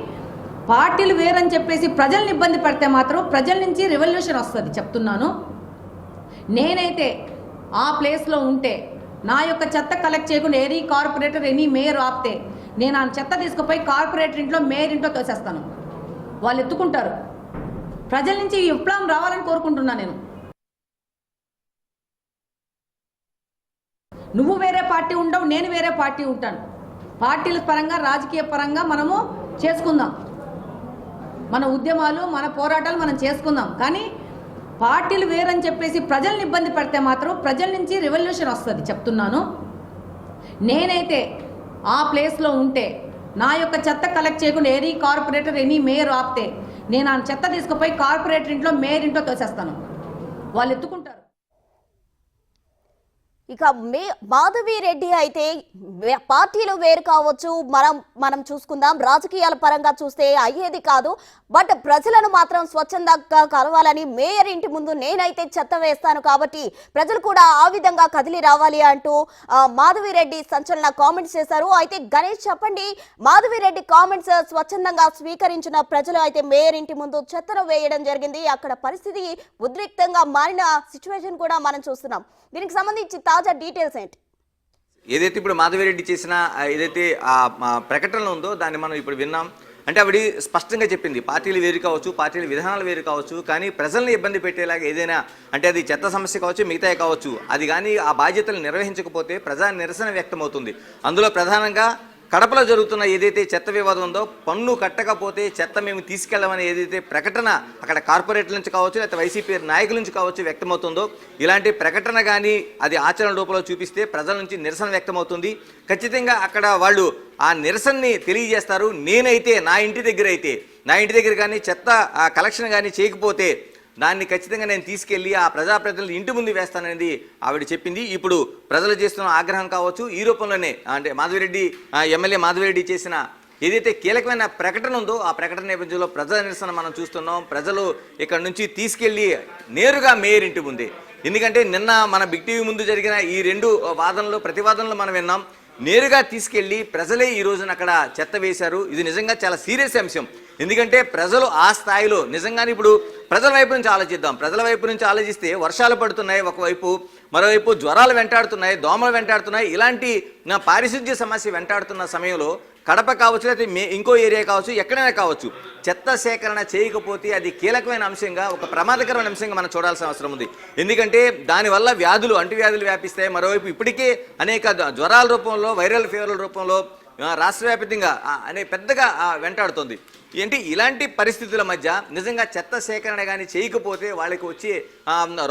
పార్టీలు వేరని చెప్పేసి ప్రజల్ని ఇబ్బంది పడితే మాత్రం ప్రజల నుంచి రెవల్యూషన్ వస్తుంది. చెప్తున్నాను, నేనైతే ఆ ప్లేస్లో ఉంటే నా యొక్క చెత్త కలెక్ట్ చేయకుండా ఎనీ కార్పొరేటర్ ఎనీ మేయర్ ఆపితే నేను ఆ చెత్త తీసుకుపోయి కార్పొరేటర్ ఇంట్లో మేయర్ ఇంట్లో తోసేస్తాను. వాళ్ళు ఎత్తుకుంటారు. ప్రజల నుంచి విప్లవం రావాలని కోరుకుంటున్నా. నేను నువ్వు వేరే పార్టీ ఉండవు, నేను వేరే పార్టీ ఉంటాను. పార్టీల పరంగా రాజకీయ పరంగా మనము చేసుకుందాం, మన ఉద్యమాలు మన పోరాటాలు మనం చేసుకుందాం. కానీ పార్టీలు వేరని చెప్పేసి ప్రజల్ని ఇబ్బంది పడితే మాత్రం ప్రజల నుంచి రెవల్యూషన్ వస్తుంది. చెప్తున్నాను, నేనైతే ఆ ప్లేస్లో ఉంటే నా యొక్క చెత్త కలెక్ట్ చేయకుండా ఎనీ కార్పొరేటర్ ఎనీ మేయర్ ఆపితే నేను ఆ చెత్త తీసుకుపోయి కార్పొరేటర్ ఇంట్లో మేయర్ ఇంట్లో తోసేస్తాను. వాళ్ళు ఎత్తుకుంటారు. ఇక మాధవిరెడ్డి అయితే పార్టీలు వేరు కావచ్చు, మనం చూసుకుందాం. రాజకీయాల పరంగా చూస్తే అయ్యేది కాదు. బట్ ప్రజలను మాత్రం స్వచ్ఛందంగా కలవాలని మేయర్ ఇంటి ముందు నేనైతే చెత్త వేస్తాను కాబట్టి ప్రజలు కూడా ఆ విధంగా కదిలి రావాలి అంటూ మాధవిరెడ్డి సంచలన కామెంట్స్ చేశారు. అయితే గణేష్ చెప్పండి, మాధవిరెడ్డి కామెంట్స్ స్వచ్ఛందంగా స్వీకరించిన ప్రజలు అయితే మేయర్ ఇంటి ముందు చెత్తను వేయడం జరిగింది. అక్కడ పరిస్థితి ఉద్రిక్తంగా మారిన సిచ్యువేషన్ కూడా మనం చూస్తున్నాం. దీనికి సంబంధించి తాజా డీటెయిల్స్ ఏంటి? ఏదైతే ఇప్పుడు మాధవిరెడ్డి చేసిన ఏదైతే ఆ ప్రకటనలు ఉందో దాన్ని మనం ఇప్పుడు విన్నాం. అంటే ఆవిడ స్పష్టంగా చెప్పింది, పార్టీలు వేరు కావచ్చు, పార్టీల విధానాలు వేరు కావచ్చు, కానీ ప్రజల్ని ఇబ్బంది పెట్టేలాగా ఏదైనా అంటే అది చెత్త సమస్య కావచ్చు, మిగతా కావచ్చు, అది కానీ ఆ బాధ్యతలు నిర్వహించకపోతే ప్రజా నిరసన వ్యక్తమవుతుంది. అందులో ప్రధానంగా కడపలో జరుగుతున్న ఏదైతే చెత్త వివాదం ఉందో, పన్ను కట్టకపోతే చెత్త మేము తీసుకెళ్లామని ఏదైతే ప్రకటన అక్కడ కార్పొరేట్ల నుంచి కావచ్చు, లేకపోతే వైసీపీ నాయకుల నుంచి కావచ్చు వ్యక్తమవుతుందో, ఇలాంటి ప్రకటన కానీ అది ఆచరణ రూపంలో చూపిస్తే ప్రజల నుంచి నిరసన వ్యక్తమవుతుంది. ఖచ్చితంగా అక్కడ వాళ్ళు ఆ నిరసనని తెలియజేస్తారు. నేనైతే నా ఇంటి దగ్గర కానీ చెత్త కలెక్షన్ కానీ చేయకపోతే దాన్ని ఖచ్చితంగా నేను తీసుకెళ్లి ఆ ప్రజాప్రతినిధులు ఇంటి ముందు వేస్తాననేది ఆవిడ చెప్పింది. ఇప్పుడు ప్రజలు చేస్తున్న ఆగ్రహం కావచ్చు, ఈ రూపంలోనే అంటే ఎమ్మెల్యే మాధవిరెడ్డి చేసిన ఏదైతే కీలకమైన ప్రకటన ఉందో ఆ ప్రకటన నేపథ్యంలో ప్రజల నిరసన మనం చూస్తున్నాం. ప్రజలు ఇక్కడ నుంచి తీసుకెళ్లి నేరుగా మేయర్ ఇంటి ముందే, ఎందుకంటే నిన్న మన బిగ్ టీవీ ముందు జరిగిన ఈ రెండు ప్రతివాదనలు మనం విన్నాం. నేరుగా తీసుకెళ్లి ప్రజలే ఈ రోజున అక్కడ చెత్త వేశారు. ఇది నిజంగా చాలా సీరియస్ అంశం. ఎందుకంటే ప్రజలు ఆ స్థాయిలో నిజంగానే ఇప్పుడు ప్రజల వైపు నుంచి ఆలోచిద్దాం. ప్రజల వైపు నుంచి ఆలోచిస్తే వర్షాలు పడుతున్నాయి ఒకవైపు, మరోవైపు జ్వరాలు వెంటాడుతున్నాయి, దోమలు వెంటాడుతున్నాయి. ఇలాంటి పారిశుద్ధ్య సమస్య వెంటాడుతున్న సమయంలో కడప కావచ్చు, లేకపోతే ఇంకో ఏరియా కావచ్చు, ఎక్కడైనా కావచ్చు, చెత్త సేకరణ చేయకపోతే అది కీలకమైన అంశంగా, ఒక ప్రమాదకరమైన అంశంగా మనం చూడాల్సిన అవసరం ఉంది. ఎందుకంటే దానివల్ల అంటువ్యాధులు వ్యాపిస్తాయి. మరోవైపు ఇప్పటికే అనేక జ్వరాల రూపంలో, వైరల్ ఫీవర్ల రూపంలో రాష్ట్ర వ్యాప్తంగా పెద్దగా వెంటాడుతుంది. ఏంటి ఇలాంటి పరిస్థితుల మధ్య నిజంగా చెత్త సేకరణ కానీ చేయకపోతే వాళ్ళకి వచ్చే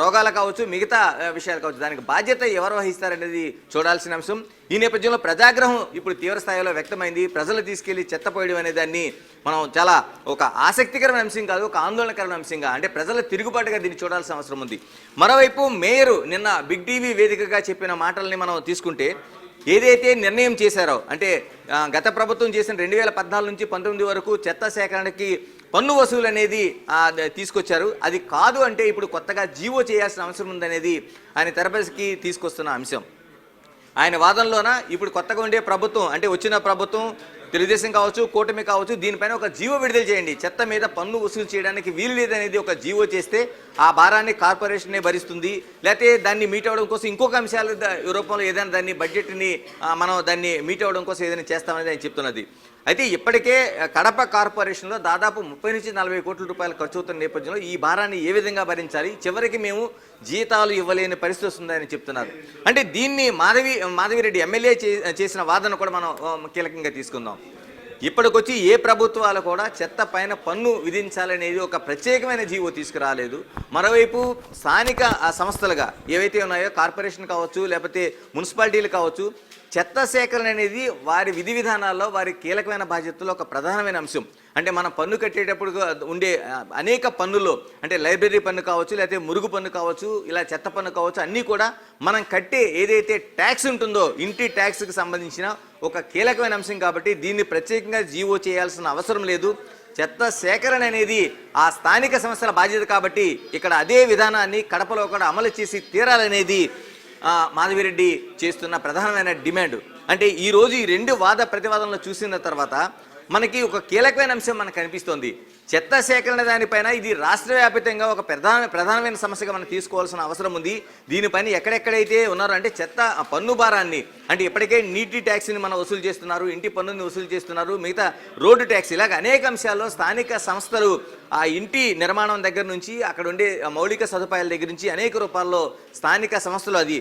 రోగాలు కావచ్చు, మిగతా విషయాలు కావచ్చు, దానికి బాధ్యత ఎవరు వహిస్తారనేది చూడాల్సిన అంశం. ఈ నేపథ్యంలో ప్రజాగ్రహం ఇప్పుడు తీవ్ర స్థాయిలో వ్యక్తమైంది. ప్రజలు తీసుకెళ్లి చెత్త పోయడం అనే దాన్ని మనం చాలా ఒక ఆసక్తికరమైన అంశం కాదు, ఒక ఆందోళనకరమైన అంశంగా, అంటే ప్రజల తిరుగుబాటుగా దీన్ని చూడాల్సిన అవసరం ఉంది. మరోవైపు మేయర్ నిన్న బిగ్ టీవీ వేదికగా చెప్పిన మాటల్ని మనం తీసుకుంటే, ఏదైతే నిర్ణయం చేశారో అంటే గత ప్రభుత్వం చేసిన 2014 నుంచి 19 వరకు చెత్త సేకరణకి పన్ను వసూలు అనేది తీసుకొచ్చారు. అది కాదు అంటే ఇప్పుడు కొత్తగా జీవో చేయాల్సిన అవసరం ఉందనేది ఆయన తెరపైకి తీసుకొస్తున్న అంశం. ఆయన వాదనలోన ఇప్పుడు కొత్తగా ఉండే ప్రభుత్వం అంటే వచ్చిన ప్రభుత్వం తెలుగుదేశం కావచ్చు, కూటమి కావచ్చు, దీనిపైన ఒక జీవో విడుదల చేయండి. చెత్త మీద పన్ను వసూలు చేయడానికి వీలు లేదనేది ఒక జీవో చేస్తే ఆ భారాన్ని కార్పొరేషనే భరిస్తుంది. లేకపోతే దాన్ని మీట్ అవ్వడం కోసం ఇంకొక అంశాల రూపంలో ఏదైనా దాన్ని బడ్జెట్ని మనం దాన్ని మీట్ అవ్వడం కోసం ఏదైనా చేస్తామనేది ఆయన చెప్తున్నది. అయితే ఇప్పటికే కడప కార్పొరేషన్లో దాదాపు 30 నుంచి 40 కోట్ల రూపాయలు ఖర్చు అవుతున్న నేపథ్యంలో ఈ భారాన్ని ఏ విధంగా భరించాలి, చివరికి మేము జీతాలు ఇవ్వలేని పరిస్థితి వస్తుందని చెప్తున్నారు. అంటే దీన్ని మాధవిరెడ్డి ఎమ్మెల్యే చేసిన వాదన కూడా మనం కీలకంగా తీసుకుందాం. ఇప్పటికొచ్చి ఏ ప్రభుత్వాలు కూడా చెత్త పైన పన్ను విధించాలనేది ఒక ప్రత్యేకమైన జీవో తీసుకురాలేదు. మరోవైపు స్థానిక సంస్థలుగా ఏవైతే ఉన్నాయో కార్పొరేషన్ కావచ్చు, లేకపోతే మున్సిపాలిటీలు కావచ్చు, చెత్త సేకరణ అనేది వారి విధి విధానాల్లో వారి కీలకమైన బాధ్యతలో ఒక ప్రధానమైన అంశం. అంటే మనం పన్ను కట్టేటప్పుడు ఉండే అనేక పన్నుల్లో, అంటే లైబ్రరీ పన్ను కావచ్చు, లేకపోతే మురుగు పన్ను కావచ్చు, ఇలా చెత్త పన్ను కావచ్చు, అన్నీ కూడా మనం కట్టే ఏదైతే ట్యాక్స్ ఉంటుందో ఇంటి ట్యాక్స్కి సంబంధించిన ఒక కీలకమైన అంశం. కాబట్టి దీన్ని ప్రత్యేకంగా జీవో చేయాల్సిన అవసరం లేదు. చెత్త సేకరణ అనేది ఆ స్థానిక సంస్థల బాధ్యత కాబట్టి ఇక్కడ అదే విధానాన్ని కడపలో కూడా అమలు చేసి తీరాలనేది మాధవిరెడ్డి చేస్తున్న ప్రధానమైన డిమాండ్. అంటే ఈరోజు ఈ రెండు వాద ప్రతివాదనలు చూసిన తర్వాత మనకి ఒక కీలకమైన అంశం మనకు కనిపిస్తోంది. చెత్త సేకరణ దానిపైన ఇది రాష్ట్ర వ్యాప్తంగా ఒక ప్రధానమైన సమస్యగా మనం తీసుకోవాల్సిన అవసరం ఉంది. దీనిపైన ఎక్కడెక్కడైతే ఉన్నారో అంటే చెత్త పన్ను భారాన్ని, అంటే ఇప్పటికే నీటి ట్యాక్స్ని మనం వసూలు చేస్తున్నారు, ఇంటి పన్నుని వసూలు చేస్తున్నారు, మిగతా రోడ్డు ట్యాక్స్, ఇలాగ అనేక అంశాల్లో స్థానిక సంస్థలు ఆ ఇంటి నిర్మాణం దగ్గర నుంచి అక్కడ ఉండే మౌలిక సదుపాయాల దగ్గర నుంచి అనేక రూపాల్లో స్థానిక సంస్థలు, అది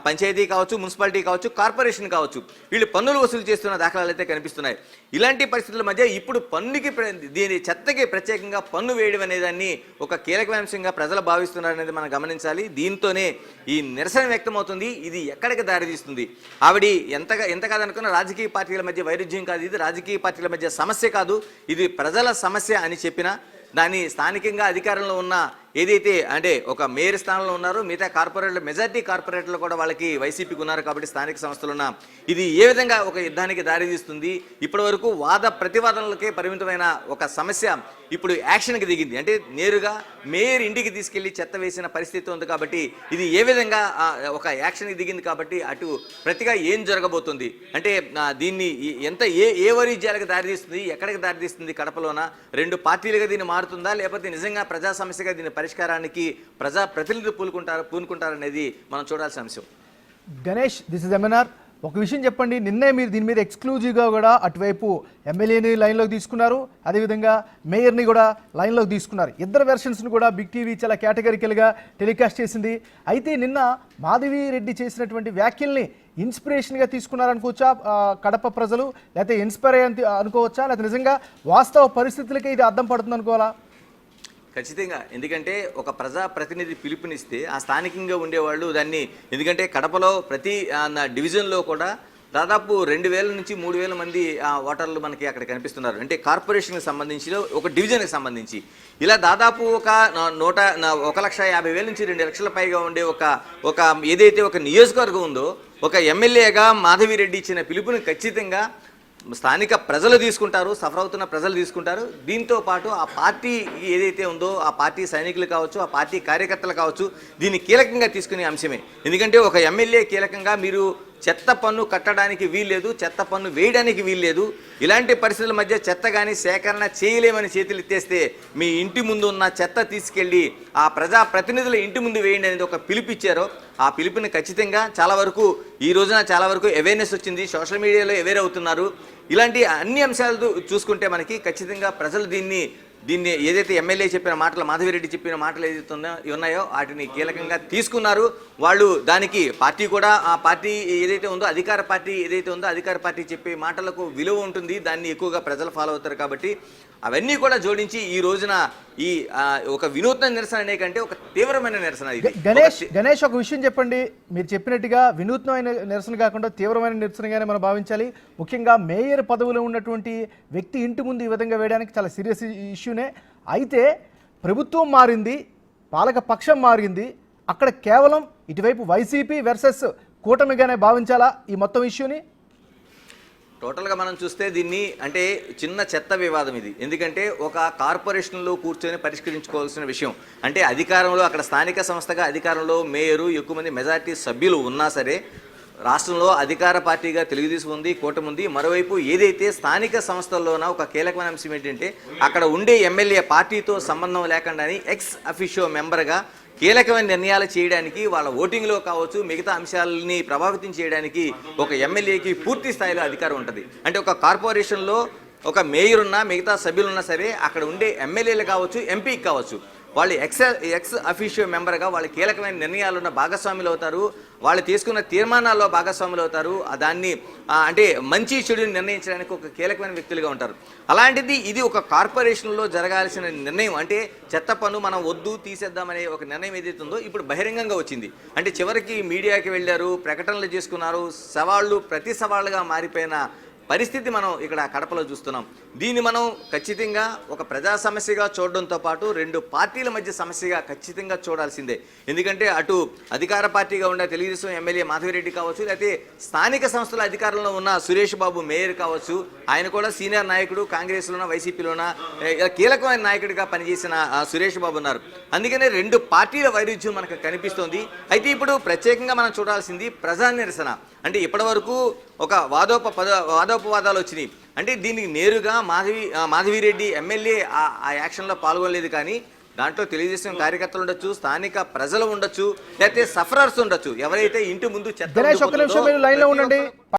పంచాయతీ కావచ్చు, మున్సిపాలిటీ కావచ్చు, కార్పొరేషన్ కావచ్చు, వీళ్ళు పన్నులు వసూలు చేస్తున్న దాఖలాలు అయితే కనిపిస్తున్నాయి. ఇలాంటి పరిస్థితుల మధ్య ఇప్పుడు పన్నుకి దీని చెత్తకి ప్రత్యేకంగా పన్ను వేయడం అనేదాన్ని ఒక కీలకమైన అంశంగా ప్రజలు భావిస్తున్నారనేది మనం గమనించాలి. దీంతోనే ఈ నిరసన వ్యక్తమవుతుంది. ఇది ఎక్కడికి దారితీస్తుంది? ఆవిడ ఎంత కాదనుకున్న రాజకీయ పార్టీల మధ్య వైరుధ్యం కాదు, ఇది రాజకీయ పార్టీల మధ్య సమస్య కాదు, ఇది ప్రజల సమస్య అని చెప్పినా దాన్ని స్థానికంగా అధికారంలో ఉన్న ఏదైతే అంటే ఒక మేయర్ స్థానంలో ఉన్నారో మిగతా కార్పొరేట్లు, మెజార్టీ కార్పొరేట్లు కూడా వాళ్ళకి వైసీపీకి ఉన్నారు కాబట్టి స్థానిక సంస్థలున్న ఇది ఏ విధంగా ఒక యుద్ధానికి దారితీస్తుంది? ఇప్పటి వరకు వాద ప్రతివాదనలకే పరిమితమైన ఒక సమస్య ఇప్పుడు యాక్షన్కి దిగింది. అంటే నేరుగా మేయర్ ఇంటికి తీసుకెళ్లి చెత్త వేసిన పరిస్థితి ఉంది కాబట్టి ఇది ఏ విధంగా ఒక యాక్షన్కి దిగింది కాబట్టి అటు ప్రతిగా ఏం జరగబోతుంది అంటే దీన్ని ఎంత ఏ వైరుధ్యాలకు దారితీస్తుంది, ఎక్కడికి దారితీస్తుంది? కడపలోన రెండు పార్టీలుగా దీన్ని మారుతుందా, లేకపోతే నిజంగా ప్రజా సమస్యగా దీన్ని పరిష్కారానికి ప్రజా ప్రతినిధులు పూనుకుంటారనేది మనం చూడాల్సిన అంశం. Ganesh, this is MNR. ఒక విషయం చెప్పండి, నిన్నే మీరు దీని మీద ఎక్స్క్లూజివ్గా కూడా అటువైపు ఎమ్మెల్యేని లైన్లోకి తీసుకున్నారు, అదేవిధంగా మేయర్ని కూడా లైన్లోకి తీసుకున్నారు. ఇద్దరు వెర్షన్స్ని కూడా బిగ్ టీవీ చాలా కేటగిరికల్గా టెలికాస్ట్ చేసింది. అయితే నిన్న మాధవి రెడ్డి చేసినటువంటి వ్యాఖ్యల్ని ఇన్స్పిరేషన్గా తీసుకున్నారనుకోవచ్చా కడప ప్రజలు, లేకపోతే ఇన్స్పైర్ అయ్యి అనుకోవచ్చా, లేకపోతే నిజంగా వాస్తవ పరిస్థితులకే ఇది అర్థం పడుతుంది అనుకోవాలా? ఖచ్చితంగా. ఎందుకంటే ఒక ప్రజా ప్రతినిధి పిలుపునిస్తే ఆ స్థానికంగా ఉండేవాళ్ళు దాన్ని, ఎందుకంటే కడపలో ప్రతి డివిజన్లో కూడా దాదాపు 2000 నుంచి 3000 మంది ఓటర్లు మనకి అక్కడ కనిపిస్తున్నారు. అంటే కార్పొరేషన్కి సంబంధించి ఒక డివిజన్కి సంబంధించి ఇలా దాదాపు ఒక 1,50,000 నుంచి 2 లక్షల పైగా ఉండే ఒక ఏదైతే ఒక నియోజకవర్గం ఉందో, ఒక ఎమ్మెల్యేగా మాధవిరెడ్డి ఇచ్చిన పిలుపుని ఖచ్చితంగా స్థానిక ప్రజలు తీసుకుంటారు, సఫర్ అవుతున్న ప్రజలు తీసుకుంటారు. దీంతో పాటు ఆ పార్టీ ఏదైతే ఉందో ఆ పార్టీ సైనికులు కావచ్చు, ఆ పార్టీ కార్యకర్తలు కావచ్చు, దీన్ని కీలకంగా తీసుకునే అంశమే. ఎందుకంటే ఒక ఎమ్మెల్యే కీలకంగా మీరు చెత్త పన్ను కట్టడానికి వీల్లేదు, చెత్త పన్ను వేయడానికి వీల్లేదు. ఇలాంటి పరిస్థితుల మధ్య చెత్త కానీ సేకరణ చేయలేమని చేతులు ఎత్తేస్తే మీ ఇంటి ముందు ఉన్న చెత్త తీసుకెళ్ళి ఆ ప్రజా ప్రతినిధుల ఇంటి ముందు వేయండి అనేది ఒక పిలుపు ఇచ్చారో ఆ పిలుపుని ఖచ్చితంగా చాలా వరకు ఈ రోజున చాలా వరకు అవేర్నెస్ వచ్చింది, సోషల్ మీడియాలో అవేర్ అవుతున్నారు. ఇలాంటి అన్ని అంశాలు చూసుకుంటే మనకి ఖచ్చితంగా ప్రజలు దీన్ని ఏదైతే ఎమ్మెల్యే చెప్పిన మాటలు, మాధవిరెడ్డి చెప్పిన మాటలు ఏదైతే ఉన్నాయో వాటిని కీలకంగా తీసుకున్నారు వాళ్ళు. దానికి పార్టీ కూడా, ఆ పార్టీ ఏదైతే ఉందో అధికార పార్టీ ఏదైతే ఉందో అధికార పార్టీ చెప్పే మాటలకు విలువ ఉంటుంది, దాన్ని ఎక్కువగా ప్రజలు ఫాలో అవుతారు. కాబట్టి అవన్నీ కూడా జోడించి ఈ రోజున ఈ ఒక వినూత్న నిరసన అనే కంటే ఒక తీవ్రమైన నిరసన. గణేష్, ఒక విషయం చెప్పండి, మీరు చెప్పినట్టుగా వినూత్నమైన నిరసన కాకుండా తీవ్రమైన నిరసనగానే మనం భావించాలి. ముఖ్యంగా మేయర్ పదవిలో ఉన్నటువంటి వ్యక్తి ఇంటి ముందు ఈ విధంగా వేయడానికి చాలా సీరియస్ ఇష్యూనే. అయితే ప్రభుత్వం మారింది, పాలక పక్షం మారింది, అక్కడ కేవలం ఇటువైపు వైసీపీ వర్సెస్ కూటమిగానే భావించాలా ఈ మొత్తం ఇష్యూని? టోటల్గా మనం చూస్తే దీన్ని అంటే చిన్న చెత్త వివాదం ఇది. ఎందుకంటే ఒక కార్పొరేషన్లో కూర్చొని పరిష్కరించుకోవాల్సిన విషయం. అంటే అధికారంలో అక్కడ స్థానిక సంస్థగా అధికారంలో మేయరు, ఎక్కువ మంది మెజార్టీ సభ్యులు ఉన్నా సరే రాష్ట్రంలో అధికార పార్టీగా తెలుగుదేశం ఉంది, కూటమి ఉంది. మరోవైపు ఏదైతే స్థానిక సంస్థల్లోన ఒక కీలకమైన అంశం ఏంటంటే అక్కడ ఉండే ఎమ్మెల్యే పార్టీతో సంబంధం లేకుండానే ఎక్స్ అఫిషియో మెంబర్గా కీలకమైన నిర్ణయాలు చేయడానికి, వాళ్ళ ఓటింగ్లో కావచ్చు, మిగతా అంశాలని ప్రభావితం చేయడానికి ఒక ఎమ్మెల్యేకి పూర్తి స్థాయిలో అధికారం ఉంటుంది. అంటే ఒక కార్పొరేషన్లో ఒక మేయర్ ఉన్నా, మిగతా సభ్యులున్నా సరే అక్కడ ఉండే ఎమ్మెల్యేలు కావచ్చు, ఎంపీకి కావచ్చు, వాళ్ళు ఎక్స్ అఫీషియో మెంబర్గా వాళ్ళు కీలకమైన నిర్ణయాలున్న భాగస్వాములు అవుతారు, వాళ్ళు తీసుకున్న తీర్మానాల్లో భాగస్వాములు అవుతారు, దాన్ని అంటే మంచి చెడుని నిర్ణయించడానికి ఒక కీలకమైన వ్యక్తులుగా ఉంటారు. అలాంటిది ఇది ఒక కార్పొరేషన్లో జరగాల్సిన నిర్ణయం. అంటే చెత్త పన్ను మనం వద్దు తీసేద్దామనే ఒక నిర్ణయం ఏదైతే ఉందో ఇప్పుడు బహిరంగంగా వచ్చింది. అంటే చివరికి మీడియాకి వెళ్ళారు, ప్రకటనలు చేసుకున్నారు, సవాళ్ళు ప్రతి సవాళ్ళుగా మారిపోయిన పరిస్థితి మనం ఇక్కడ కడపలో చూస్తున్నాం. దీన్ని మనం ఖచ్చితంగా ఒక ప్రజా సమస్యగా చూడడంతో పాటు రెండు పార్టీల మధ్య సమస్యగా ఖచ్చితంగా చూడాల్సిందే. ఎందుకంటే అటు అధికార పార్టీగా ఉన్న తెలుగుదేశం ఎమ్మెల్యే మాధవిరెడ్డి కావచ్చు, లేకపోతే స్థానిక సంస్థల అధికారంలో ఉన్న సురేష్ బాబు మేయర్ కావచ్చు, ఆయన కూడా సీనియర్ నాయకుడు, కాంగ్రెస్లోన వైసీపీలోన కీలకమైన నాయకుడిగా పనిచేసిన సురేష్ బాబు ఉన్నారు. అందుకనే రెండు పార్టీల వైరుధ్యం మనకు కనిపిస్తోంది. అయితే ఇప్పుడు ప్రత్యేకంగా మనం చూడాల్సింది ప్రజా నిరసన. అంటే ఇప్పటి వరకు ఒక వాదోపవాదాలు వచ్చినాయి. అంటే దీనికి నేరుగా మాధవిరెడ్డి ఎమ్మెల్యే ఆ యాక్షన్లో పాల్గొనలేదు, కానీ దాంట్లో తెలుగుదేశం కార్యకర్తలు ఉండొచ్చు, స్థానిక ప్రజలు ఉండొచ్చు, లేకపోతే సఫరర్స్ ఉండొచ్చు, ఎవరైతే ఇంటి ముందు చెత్త గణేష్ ఒక్క నిమిషం మీరు లైన్లో ఉండండి.